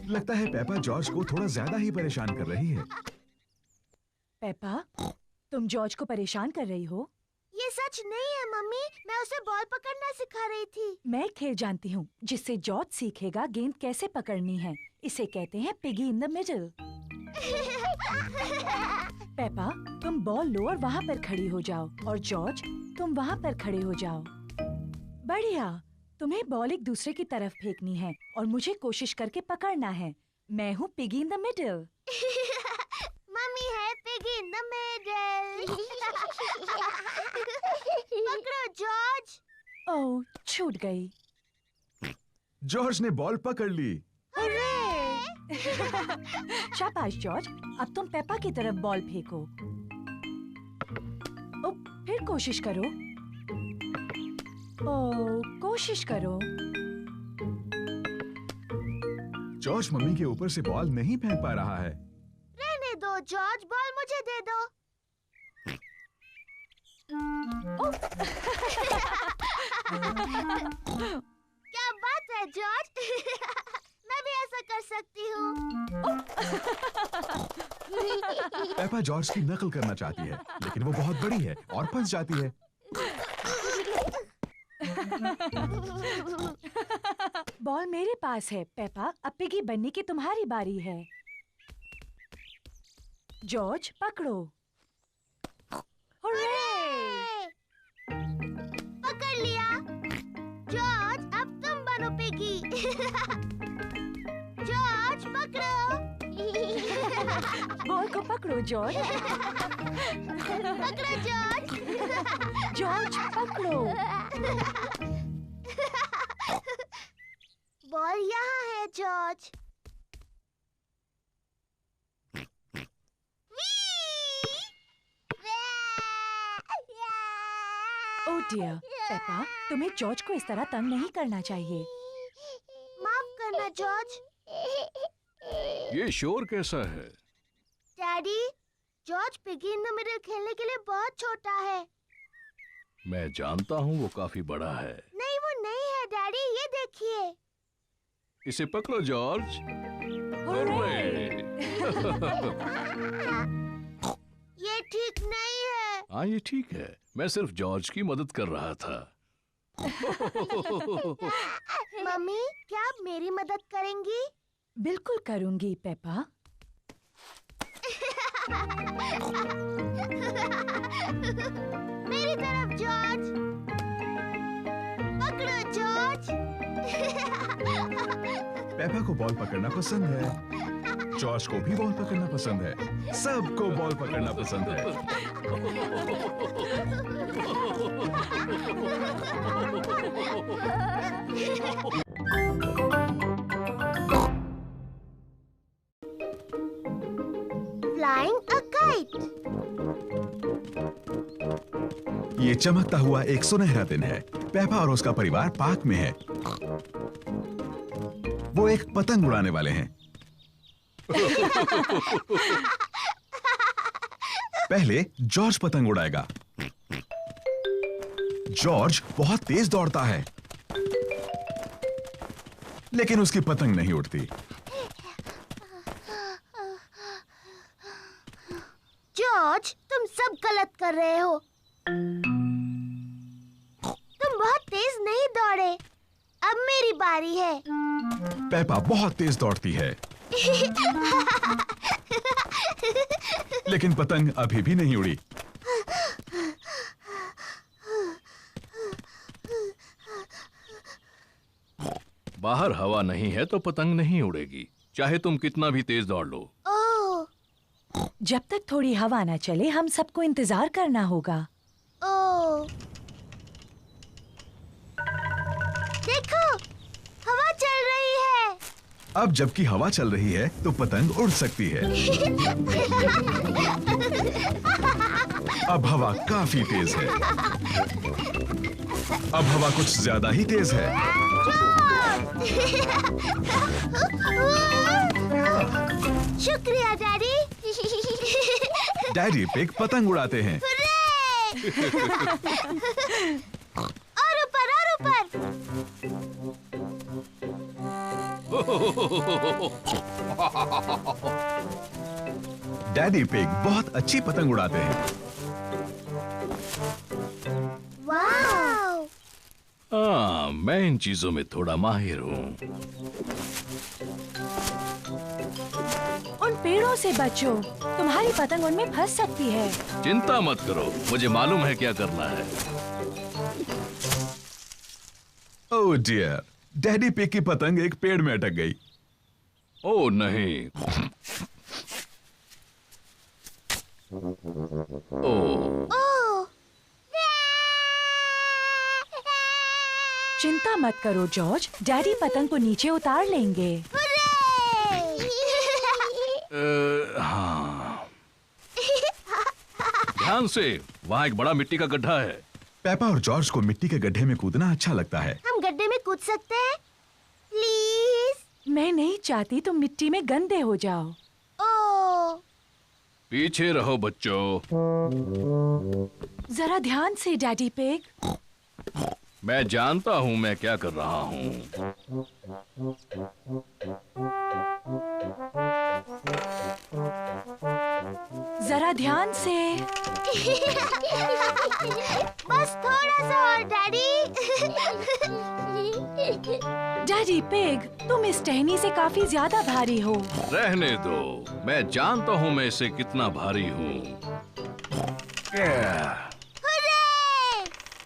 लगता है पेपा जॉर्ज को थोड़ा ज्यादा ही परेशान कर रही है। पेपा, तुम जॉर्ज को परेशान कर रही हो? ये सच नहीं है मम्मी, मैं उसे बॉल पकड़ना सिखा रही थी। मैं एक खेल जानती हूँ जिससे जॉर्ज सीखेगा गेंद कैसे पकड़नी है। इसे कहते हैं piggy in the middle. Peppa, तुम बॉल लो और वहाँ पर खड़ी हो जाओ, और जॉर्ज तुम वहाँ पर खड़े हो जाओ। बढ़िया। तुम्हें बॉल एक दूसरे की तरफ फेंकनी है और मुझे कोशिश करके पकड़ना है। मैं हूँ piggy in the middle. Mummy है पिगी इन द मिडल। पकड़ो जॉर्ज। ओह, छूट गई। जॉर्ज ने बॉल पकड़ ली। शाबाश जॉर्ज, अब तुम पेपा की तरफ बॉल फेंको। ओ, फिर कोशिश करो। ओ, कोशिश करो। जॉर्ज मम्मी के ऊपर से बॉल नहीं फेंक पा रहा है। रहने दो जॉर्ज, बॉल मुझे दे दो। क्या बात है जॉर्ज। मैं भी ऐसा कर सकती हूँ। पेपा जॉर्ज की नकल करना चाहती है, लेकिन वो बहुत बड़ी है और फंस जाती है। बॉल मेरे पास है पेपा, अब पिगी बनने की तुम्हारी बारी है। जॉर्ज पकड़ो। हुर्रे! पकड़ लिया। जॉर्ज, अब तुम बनो पिगी। जॉर्ज पकड़ो। बॉल को पकड़ो जॉर्ज। पकड़ो जॉर्ज। जॉर्ज पकड़ो। बॉल यहाँ है जॉर्ज। ओह डियर, पेपा, तुम्हें जॉर्ज को इस तरह तंग नहीं करना चाहिए। माफ करना जॉर्ज। ये शोर कैसा है? Daddy, George piggy in the middle खेलने के लिए बहुत छोटा है। मैं जानता हूँ वो काफी बड़ा है। नहीं, वो नहीं है डैडी, ये देखिए। इसे पकड़ो जॉर्ज। हुर्रे! ये ठीक नहीं है। हाँ, ये ठीक है। मैं सिर्फ जॉर्ज की मदद कर रहा था। मम्मी, क्या आप मेरी मदद करेंगी? बिल्कुल करूंगी पेपा। मेरी तरफ जॉर्ज, पकड़ो जॉर्ज। पेपा को बॉल पकड़ना पसंद है, जॉर्ज को भी बॉल पकड़ना पसंद है, सबको बॉल पकड़ना पसंद है। Flying a kite. ये चमकता हुआ एक सुनहरा दिन है। पेपा और उसका परिवार पार्क में है। वो एक पतंग उड़ाने वाले हैं। पहले जॉर्ज पतंग उड़ाएगा। जॉर्ज बहुत तेज दौड़ता है, लेकिन उसकी पतंग नहीं उड़ती। जॉर्ज, तुम सब गलत कर रहे हो। तुम बहुत तेज नहीं दौड़े। अब मेरी बारी है। पेपा बहुत तेज दौड़ती है, लेकिन पतंग अभी भी नहीं उड़ी। बाहर हवा नहीं है तो पतंग नहीं उड़ेगी, चाहे तुम कितना भी तेज दौड़ लो। ओह, जब तक थोड़ी हवा न चले हम सबको इंतजार करना होगा। ओह, देखो, हवा चल रही है। अब जबकि हवा चल रही है तो पतंग उड़ सकती है। अब हवा काफी तेज है। अब हवा कुछ ज्यादा ही तेज है। शुक्रिया डैडी। डैडी पिग पतंग उड़ाते हैं। और ऊपर और ऊपर। डैडी पिग बहुत अच्छी पतंग उड़ाते हैं। वाव! हाँ, मैं इन चीजों में थोड़ा माहिर हूँ। उन पेड़ों से बचो, तुम्हारी पतंग उनमें फंस सकती है। चिंता मत करो, मुझे मालूम है क्या करना है। ओह डियर, डैडी पिग की पतंग एक पेड़ में अटक गई। ओह नहीं। ओह, ओह! चिंता मत करो जॉर्ज, डैडी पतंग को नीचे उतार लेंगे। हाँ। ध्यान से, वहाँ एक बड़ा मिट्टी का गड्ढा है। पेपा और जॉर्ज को मिट्टी के गड्ढे में कूदना अच्छा लगता है। हम गड्ढे में कूद सकते हैं? प्लीज। मैं नहीं चाहती तुम मिट्टी में गंदे हो जाओ। ओह! पीछे रहो बच्चों। जरा ध्यान से डैडी पिग। मैं जानता हूँ मैं क्या कर रहा हूँ। जरा ध्यान से। बस थोड़ा सा और डैडी। डैडी पिग, तुम इस टहनी से काफी ज्यादा भारी हो। रहने दो, मैं जानता हूँ मैं इससे कितना भारी हूँ।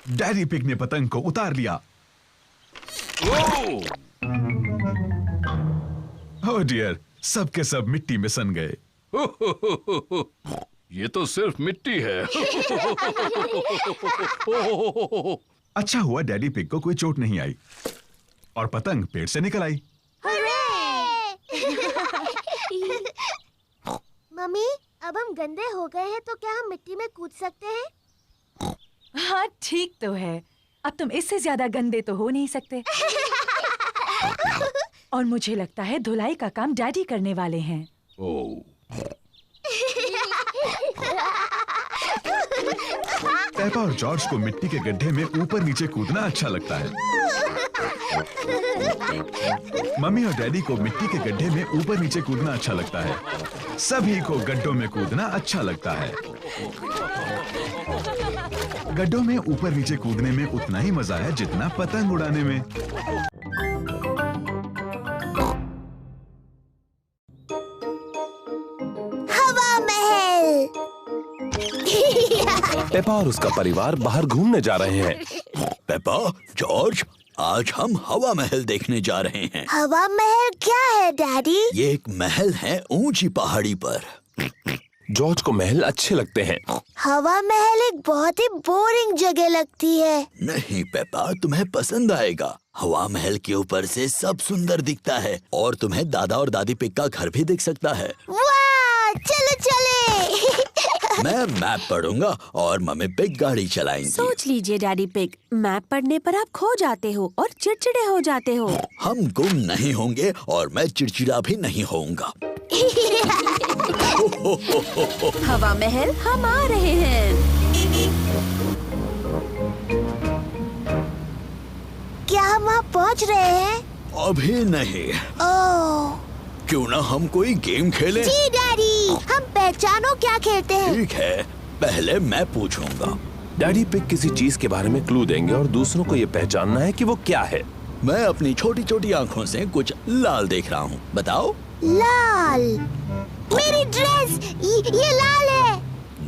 डैडी पिग ने पतंग को उतार लिया। ओह! ओह डियर, सब के सब मिट्टी में सन गए। ये तो सिर्फ मिट्टी है। अच्छा हुआ डैडी पिग को कोई चोट नहीं आई और पतंग पेड़ से निकल आई। मम्मी, अब हम गंदे हो गए हैं तो क्या हम मिट्टी में कूद सकते हैं? हाँ ठीक तो है, अब तुम इससे ज्यादा गंदे तो हो नहीं सकते। और मुझे लगता है धुलाई का काम डैडी करने वाले हैं। ओह! पेपा और जॉर्ज को मिट्टी के गड्ढे में ऊपर नीचे कूदना अच्छा लगता है। मम्मी और डैडी को मिट्टी के गड्ढे में ऊपर नीचे कूदना अच्छा लगता है। सभी को गड्ढों में कूदना अच्छा लगता है। गड्ढों में ऊपर नीचे कूदने में उतना ही मजा है जितना पतंग उड़ाने में। हवा महल। पेपा और उसका परिवार बाहर घूमने जा रहे हैं। पेपा, जॉर्ज, आज हम हवा महल देखने जा रहे हैं। हवा महल क्या है डैडी? ये एक महल है ऊंची पहाड़ी पर। जॉर्ज को महल अच्छे लगते हैं। हवा महल एक बहुत ही बोरिंग जगह लगती है। नहीं पेपा, तुम्हें पसंद आएगा। हवा महल के ऊपर से सब सुंदर दिखता है और तुम्हें दादा और दादी पिग का घर भी दिख सकता है। वाह, चलो चले। मैं मैप पढ़ूंगा और मम्मी पिग गाड़ी चलाएंगी। सोच लीजिए डैडी पिग, मैप पढ़ने पर आप खो जाते हो और चिड़चिड़े हो जाते हो। हम गुम नहीं होंगे और मैं चिड़चिड़ा भी नहीं होऊंगा। हवा महल हम आ रहे हैं। क्या हम वहाँ पहुँच रहे हैं? अभी नहीं। ओह क्यों ना हम कोई गेम खेलें? जी डैडी, हम पहचानो क्या खेलते हैं। ठीक है, पहले मैं पूछूंगा। डैडी पिग किसी चीज के बारे में क्लू देंगे और दूसरों को ये पहचानना है कि वो क्या है। मैं अपनी छोटी छोटी आँखों से कुछ लाल देख रहा हूँ, बताओ। लाल? मेरी ड्रेस, ये लाल है।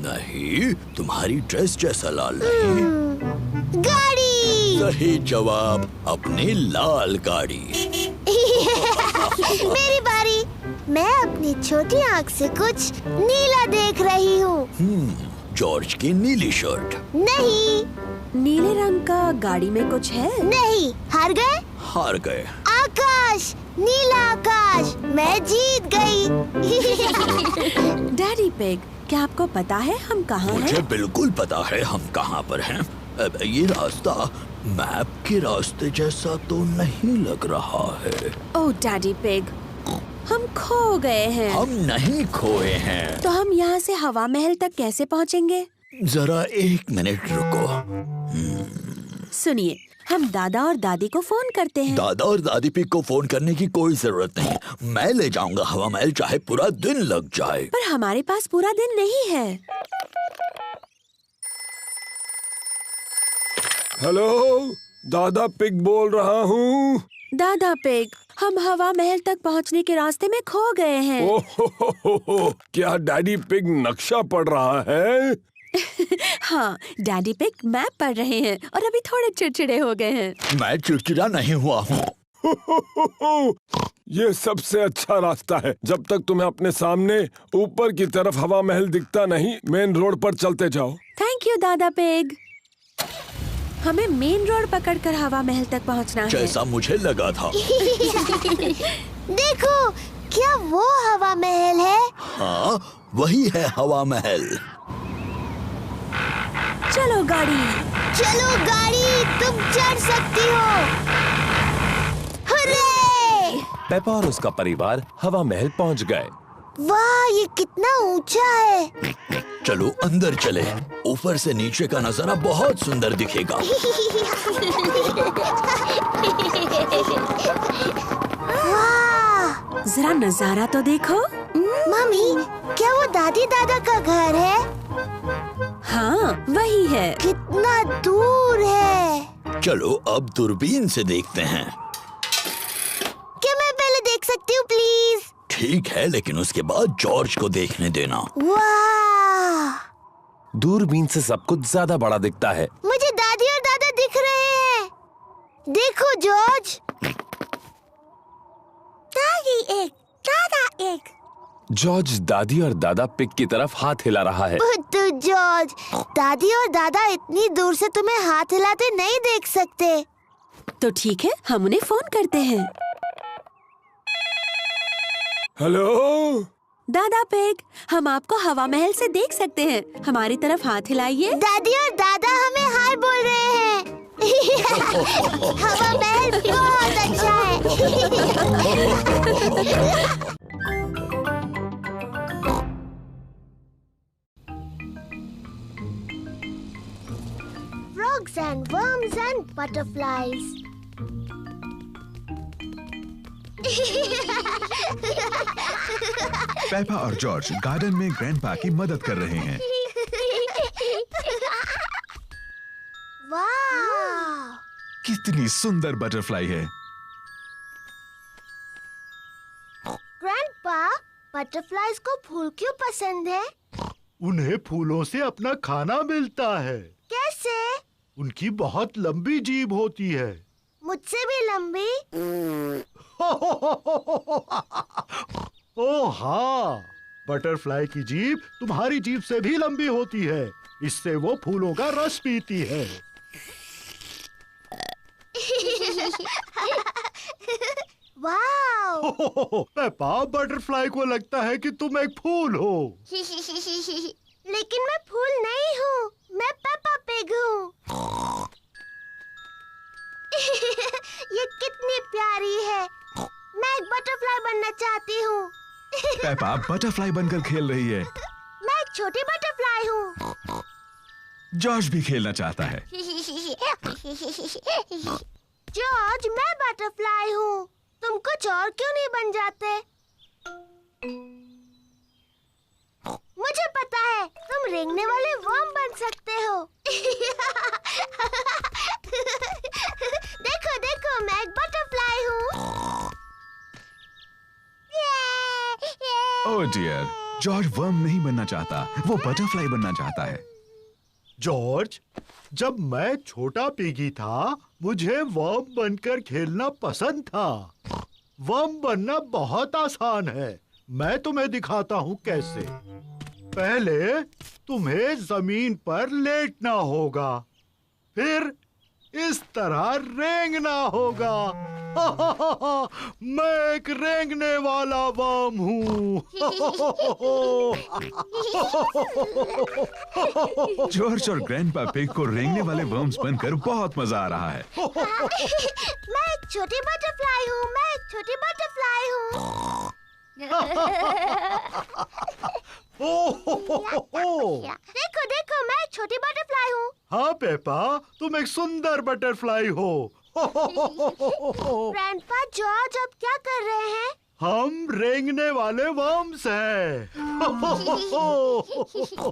नहीं, तुम्हारी ड्रेस जैसा लाल नहीं। गाड़ी। सही जवाब, अपनी लाल गाड़ी। मेरी बारी। मैं अपनी छोटी आँख से कुछ नीला देख रही हूँ। जॉर्ज की नीली शर्ट। नहीं। नीले रंग का गाड़ी में कुछ है? नहीं। हार गए? हार गए। आकाश, नीला आकाश, मैं जीत गई। डैडी पिग, क्या आपको पता है हम कहाँ हैं? मुझे बिल्कुल पता है हम कहाँ पर हैं। अब ये रास्ता मैप के रास्ते जैसा तो नहीं लग रहा है। ओह डैडी पिग, हम खो गए हैं। हम नहीं खोए हैं। तो हम यहाँ से हवा महल तक कैसे पहुँचेंगे? जरा 1 मिनट रुको। सुनिए, हम दादा और दादी को फोन करते हैं। दादा और दादी पिग को फोन करने की कोई जरूरत नहीं। मैं ले जाऊंगा हवा महल, चाहे पूरा दिन लग जाए। पर हमारे पास पूरा दिन नहीं है। हेलो, दादा पिग बोल रहा हूँ। दादा पिग, हम हवा महल तक पहुँचने के रास्ते में खो गए हैं। ओह, क्या डैडी पिग नक्शा पढ़ रहा है? हाँ, डैडी पिग मैप पढ़ रहे हैं और अभी थोड़े चिड़चिड़े हो गए हैं। मैं चिड़चिड़ा नहीं हुआ हूँ। ये सबसे अच्छा रास्ता है। जब तक तुम्हें अपने सामने ऊपर की तरफ हवा महल दिखता नहीं, मेन रोड पर चलते जाओ। थैंक यू दादा पिग। हमें मेन रोड पकड़कर हवा महल तक पहुंचना है। जैसा मुझे लगा था। देखो, क्या वो हवा महल है? हाँ, वही है हवा महल। चलो गाड़ी। चलो गाड़ी, तुम चढ़ सकती हो। हुर्रे! पेपा और उसका परिवार हवा महल पहुंच गए। वाह, ये कितना ऊंचा है। चलो अंदर चले। ऊपर से नीचे का नजारा बहुत सुंदर दिखेगा। वाह! जरा नजारा तो देखो। मम्मी, क्या वो दादी दादा का घर है? हाँ, वही है। कितना दूर है। चलो अब दूरबीन से देखते हैं। क्या मैं पहले देख सकती हूँ प्लीज? ठीक है, लेकिन उसके बाद जॉर्ज को देखने देना। वाह! दूरबीन से सब कुछ ज्यादा बड़ा दिखता है। मुझे दादी और दादा दिख रहे हैं। देखो जॉर्ज। दादी एक, दादा एक। जॉर्ज दादी और दादा पिग की तरफ हाथ हिला रहा है। बुद्धू जॉर्ज, दादी और दादा इतनी दूर से तुम्हें हाथ हिलाते नहीं देख सकते। तो ठीक है, हम उन्हें फोन करते हैं। हेलो दादा पिग, हम आपको हवा महल से देख सकते हैं। हमारी तरफ हाथ हिलाइए। दादी और दादा हमें हाय बोल रहे हैं। हवा महल बहुत अच्छा है। Frogs and worms and butterflies. Peppa और जॉर्ज गार्डन में ग्रैंडपा की मदद कर रहे हैं। कितनी सुंदर बटरफ्लाई है। ग्रैंडपा, बटरफ्लाइज को फूल क्यों पसंद है? उन्हें फूलों से अपना खाना मिलता है। कैसे? उनकी बहुत लंबी जीभ होती है। मुझसे भी लंबी? ओह हाँ, बटरफ्लाई की जीभ तुम्हारी जीभ से भी लंबी होती है। इससे वो फूलों का रस पीती है। वाव! पेपा, बटरफ्लाई को लगता है कि तुम एक फूल हो। लेकिन मैं फूल नहीं हूँ, मैं पेपा पिग हूँ। ये कितनी प्यारी है। मैं एक बटरफ्लाई बनना चाहती हूँ। पेपा बटरफ्लाई बनकर खेल रही है। मैं एक छोटी बटरफ्लाई हूँ। जॉर्ज भी खेलना चाहता है। जॉर्ज, मैं बटरफ्लाई हूँ। तुम कुछ और क्यों नहीं बन जाते? मुझे पता है, तुम रेंगने वाले वर्म बन सकते हो। देखो देखो, मैं एक बटरफ्लाई हूँ। ओह डियर, जॉर्ज वर्म नहीं बनना चाहता, वो बटरफ्लाई बनना चाहता है। जॉर्ज, जब मैं छोटा पिगी था, मुझे वर्म बनकर खेलना पसंद था। वर्म बनना बहुत आसान है। मैं तुम्हें दिखाता हूँ कैसे। पहले तुम्हें जमीन पर लेटना होगा, फिर इस तरह रेंगना होगा। मैं एक रेंगने वाला वर्म हूँ। जॉर्ज और ग्रैंडपा पिग को रेंगने वाले वर्म्स बनकर बहुत मजा आ रहा है। मैं एक छोटी बटरफ्लाई हूँ। मैं एक छोटी बटरफ्लाई हूँ। देखो देखो, मैं एक छोटी बटरफ्लाई हूँ। हाँ पेपा, तुम एक सुंदर बटरफ्लाई हो। ग्रैंडपा, जॉर्ज अब क्या कर रहे हैं? हम रेंगने वाले वर्म्स हैं।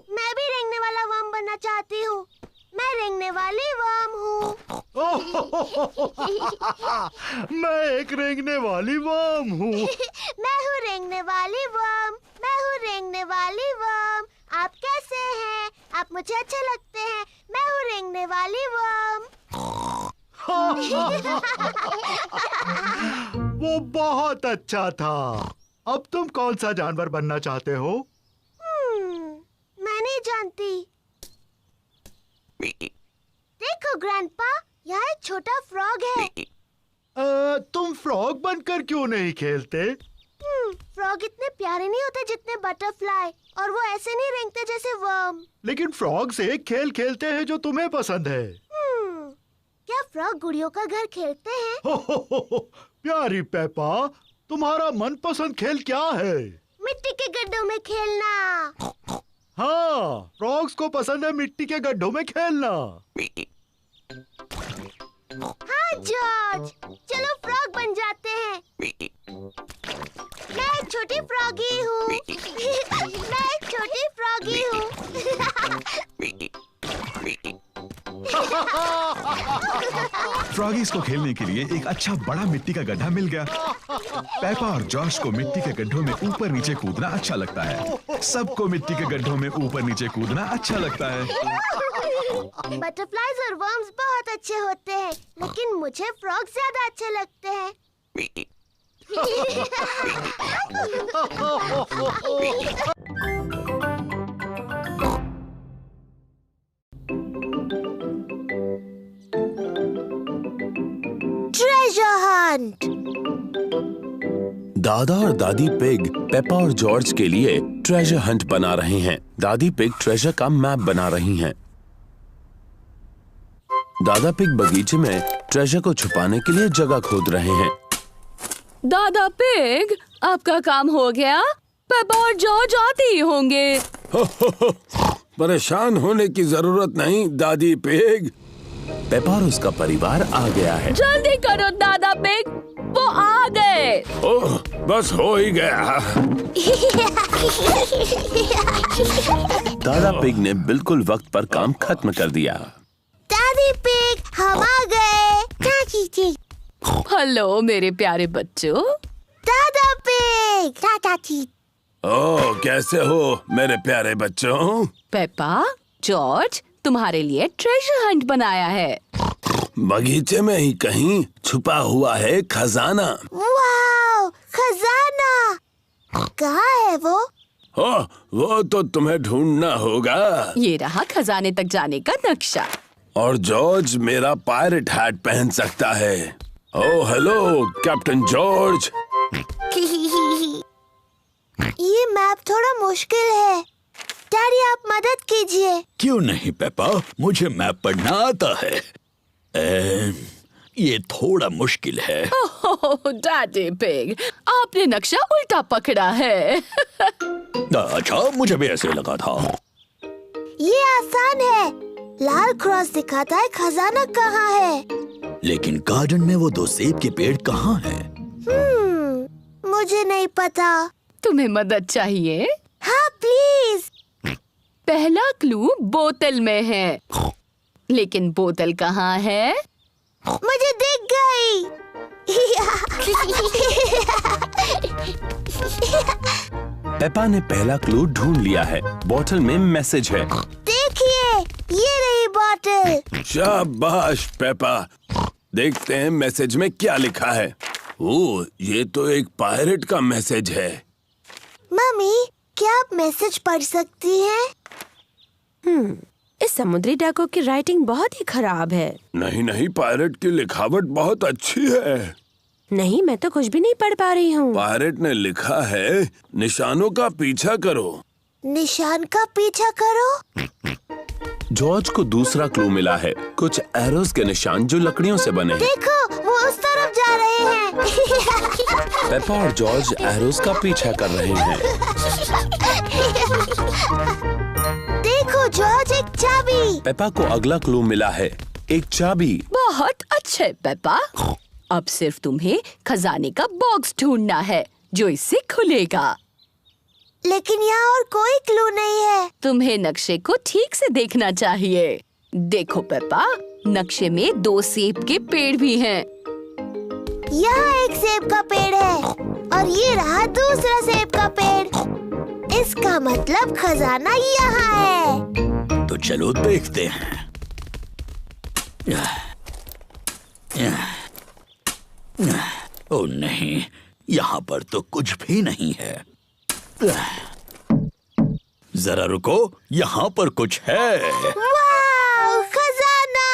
मैं भी रेंगने वाला वर्म बनना चाहती हूँ। मैं रेंगने वाली वर्म हूँ। मैं एक रेंगने वाली वर्म हूँ। मैं हूँ रेंगने वाली वर्म। मैं हूँ रेंगने वाली वर्म। आप कैसे हैं? आप मुझे अच्छे लगते हैं। मैं हूँ रेंगने वाली वर्म। वो बहुत अच्छा था। अब तुम कौन सा जानवर बनना चाहते हो? मैं नहीं जानती। देखो ग्रैंडपा, यहाँ एक छोटा फ्रॉग है। तुम फ्रॉग बनकर क्यों नहीं खेलते? फ्रॉग इतने प्यारे नहीं होते जितने बटरफ्लाई, और वो ऐसे नहीं रेंगते जैसे वर्म। लेकिन फ्रॉग से एक खेल खेलते हैं जो तुम्हें पसंद है। क्या फ्रॉग गुड़ियों का घर खेलते हैं? प्यारी पेपा, तुम्हारा मनपसंद खेल क्या है? मिट्टी के गड्ढों में खेलना। हाँ, फ्रॉग्स को पसंद है मिट्टी के गड्ढों में खेलना। हाँ जॉर्ज, चलो फ्रॉग बन जाते हैं। मैं एक छोटी फ्रॉगी हूँ। मैं एक छोटी फ्रॉगी हूँ। फ्रॉगीज को खेलने के लिए एक अच्छा बड़ा मिट्टी का गड्ढा मिल गया। पेपा और जॉर्ज को मिट्टी के गड्ढों में ऊपर नीचे कूदना अच्छा लगता है। सबको मिट्टी के गड्ढों में ऊपर नीचे कूदना अच्छा लगता है। बटरफ्लाइज और वर्म्स बहुत अच्छे होते हैं, लेकिन मुझे फ्रॉग ज्यादा अच्छे लगते हैं। Treasure Hunt. दादा और दादी पिग पेपा और जॉर्ज के लिए ट्रेजर हंट बना रहे हैं। दादी पिग ट्रेजर का मैप बना रही हैं। दादा पिग बगीचे में ट्रेजर को छुपाने के लिए जगह खोद रहे हैं। दादा पिग, आपका काम हो गया? पेपा और जॉर्ज आते ही होंगे। परेशान होने की जरूरत नहीं दादी पिग। पेपा और उसका परिवार आ गया है। जल्दी करो दादा पिग, वो आ गए। ओह, बस हो ही गया। दादा पिग ने बिल्कुल वक्त पर काम खत्म कर दिया। दादी पिग, हम आ गए। चीची। हेलो मेरे प्यारे बच्चों। दादा पिग। दादा ची। ओ, कैसे हो मेरे प्यारे बच्चों? पेपा, जॉर्ज तुम्हारे लिए ट्रेजर हंट बनाया है। बगीचे में ही कहीं छुपा हुआ है खजाना। वाओ, खजाना। कहाँ है वो? ओ, वो तो तुम्हें ढूंढना होगा। ये रहा खजाने तक जाने का नक्शा। और जॉर्ज मेरा पायरेट हैट पहन सकता है। ओ हेलो कैप्टन जॉर्ज। ये मैप थोड़ा मुश्किल है। डैडी आप मदद कीजिए। क्यों नहीं पेपा, मुझे मैप पढ़ना आता है। ये थोड़ा मुश्किल है। ओह डैडी पिग, आपने नक्शा उल्टा पकड़ा है। अच्छा, मुझे भी ऐसे लगा था। ये आसान है। लाल क्रॉस दिखाता है खजाना कहाँ है। लेकिन गार्डन में वो 2 सेब के पेड़ कहाँ हैं? मुझे नहीं पता। तुम्हें मदद चाहिए? हाँ प्लीज। पहला क्लू बोतल में है, लेकिन बोतल कहाँ है? मुझे दिख गई। पेपा ने पहला क्लू ढूंढ लिया है। बोतल में मैसेज है। देखिए, ये रही बोतल। शाबाश पेपा। देखते हैं मैसेज में क्या लिखा है। ओह, ये तो एक पायरेट का मैसेज है। मम्मी, क्या आप मैसेज पढ़ सकती हैं? इस समुद्री डाकू की राइटिंग बहुत ही खराब है। नहीं नहीं, पायरेट की लिखावट बहुत अच्छी है। नहीं, मैं तो कुछ भी नहीं पढ़ पा रही हूँ। पायरेट ने लिखा है, निशानों का पीछा करो। निशान का पीछा करो। जॉर्ज को दूसरा क्लू मिला है। कुछ एरोस के निशान जो लकड़ियों से बने हैं। देखो, वो उस तरफ जा रहे हैं। पेपा और जॉर्ज एरोस का पीछा कर रहे हैं। देखो जॉर्ज, एक चाबी। पेपा को अगला क्लू मिला है, एक चाबी। बहुत अच्छे पेपा। अब सिर्फ तुम्हें खजाने का बॉक्स ढूंढना है जो इससे खुलेगा। लेकिन यहाँ और कोई क्लू नहीं है। तुम्हें नक्शे को ठीक से देखना चाहिए। देखो पेपा, नक्शे में 2 सेब के पेड़ भी हैं। यहाँ एक सेब का पेड़ है और ये रहा दूसरा सेब का पेड़। इसका मतलब खजाना यहाँ है। तो चलो देखते हैं। ओ नहीं, यहाँ पर तो कुछ भी नहीं है। जरा रुको, यहाँ पर कुछ है। वाव, खजाना।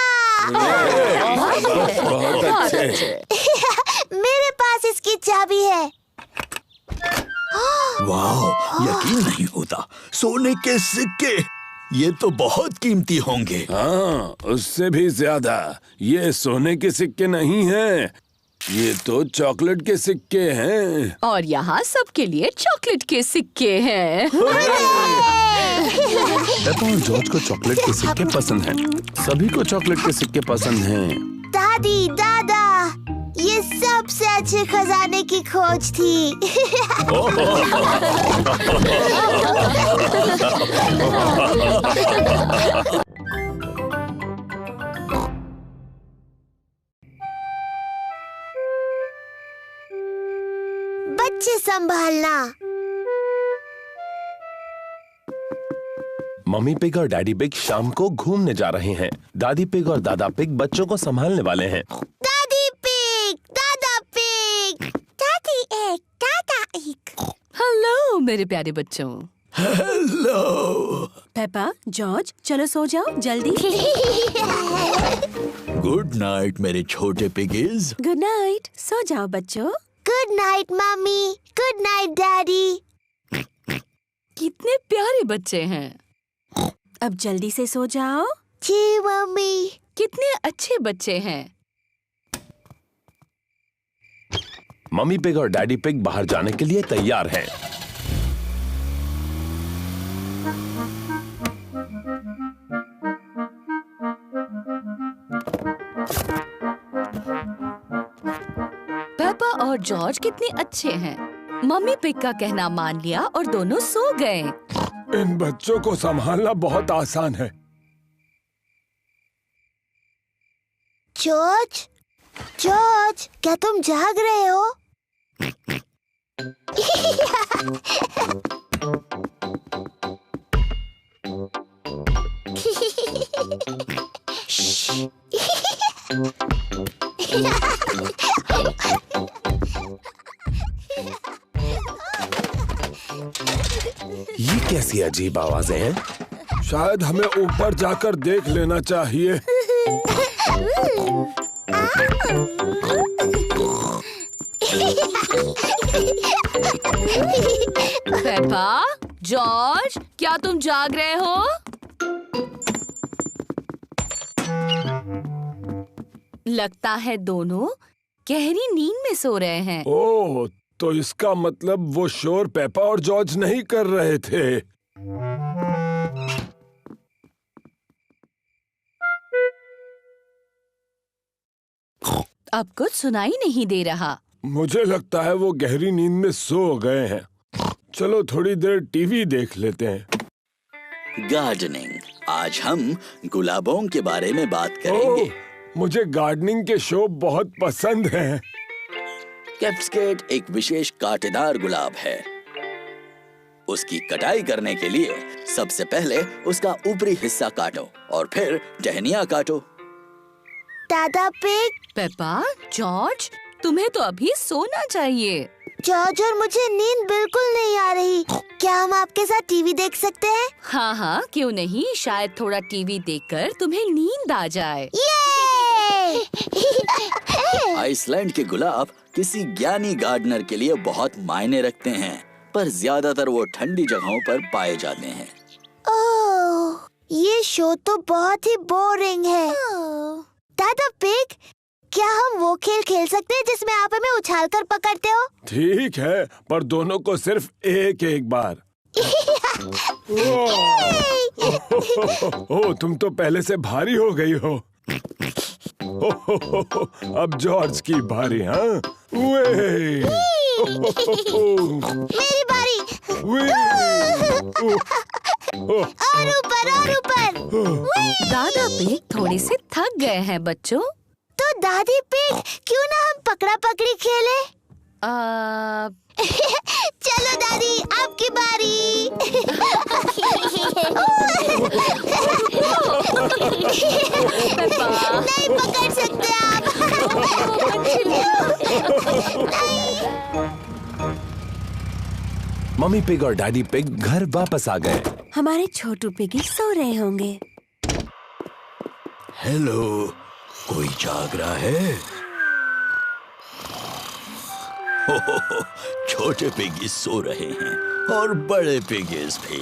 बहुत अच्छे। मेरे पास इसकी चाबी है। वाह, यकीन नहीं होता, सोने के सिक्के। ये तो बहुत कीमती होंगे। हाँ, उससे भी ज्यादा। ये सोने के सिक्के नहीं हैं, ये तो चॉकलेट के सिक्के हैं। और यहाँ सबके लिए चॉकलेट के सिक्के हैं। पेपा और जॉर्ज को चॉकलेट के सिक्के पसंद हैं। सभी को चॉकलेट के सिक्के पसंद हैं। दादी, दादा, ये सबसे अच्छे खजाने की खोज थी। बच्चे संभालना। मम्मी पिग और डैडी पिग शाम को घूमने जा रहे हैं। दादी पिग और दादा पिग बच्चों को संभालने वाले हैं। दादी पिग, दादा पिग, दादी एक, दादा एक। हेलो मेरे प्यारे बच्चों। हेलो। पेपा, जॉर्ज, चलो सो जाओ जल्दी। गुड नाइट मेरे छोटे पिगीज। गुड नाइट, सो जाओ बच्चों। Good night mummy, good night daddy. कितने प्यारे बच्चे हैं। अब जल्दी से सो जाओ। जी मम्मी। कितने अच्छे बच्चे हैं। मम्मी पिग और डैडी पिग बाहर जाने के लिए तैयार हैं। पेपा और जॉर्ज कितने अच्छे हैं। मम्मी पिग का कहना मान लिया और दोनों सो गए। इन बच्चों को संभालना बहुत आसान है। जॉर्ज, जॉर्ज, क्या तुम जाग रहे हो? ये कैसी अजीब आवाजें हैं? शायद हमें ऊपर जाकर देख लेना चाहिए। पेपा, जॉर्ज, क्या तुम जाग रहे हो? लगता है दोनों गहरी नींद में सो रहे हैं। ओह, तो इसका मतलब वो शोर पेपा और जॉर्ज नहीं कर रहे थे। अब कुछ सुनाई नहीं दे रहा। मुझे लगता है वो गहरी नींद में सो गए हैं। चलो थोड़ी देर टीवी देख लेते हैं। गार्डनिंग। आज हम गुलाबों के बारे में बात करेंगे। ओह, मुझे गार्डनिंग के शो बहुत पसंद हैं। कैप्सकेट एक विशेष कांटेदार गुलाब है। उसकी कटाई करने के लिए सबसे पहले उसका ऊपरी हिस्सा काटो और फिर टहनियाँ काटो। दादा पिग, पेपा, जॉर्ज, तुम्हें तो अभी सोना चाहिए। जॉर्ज और मुझे नींद बिल्कुल नहीं आ रही। क्या हम आपके साथ टीवी देख सकते हैं? हाँ हाँ, क्यों नहीं। शायद थोड़ा टीवी देखकर तुम्हें नींद आ जाए। आइसलैंड के गुलाब किसी ज्ञानी गार्डनर के लिए बहुत मायने रखते हैं, पर ज्यादातर वो ठंडी जगहों पर पाए जाते हैं। ओह, ये शो तो बहुत ही बोरिंग है। दादा पिग, क्या हम वो खेल खेल सकते हैं जिसमें आप हमें उछाल कर पकड़ते हो? ठीक है, पर दोनों को सिर्फ एक एक बार। ओह, तुम तो पहले से भारी हो गई हो। अब जॉर्ज की बारी। हाँ, मेरी बारी। और ऊपर और ऊपर। दादा पिग थोड़े से थक गए हैं बच्चों। तो दादी पिग, क्यों ना हम पकड़ा पकड़ी खेले? चलो दादी, आपकी बारी। नहीं पकड़ सकते आप। मम्मी पिग और डैडी पिग घर वापस आ गए। हमारे छोटू पिगी सो रहे होंगे। हेलो, कोई जाग रहा है? हो, छोटे पिगीज सो रहे हैं और बड़े पिगीज भी।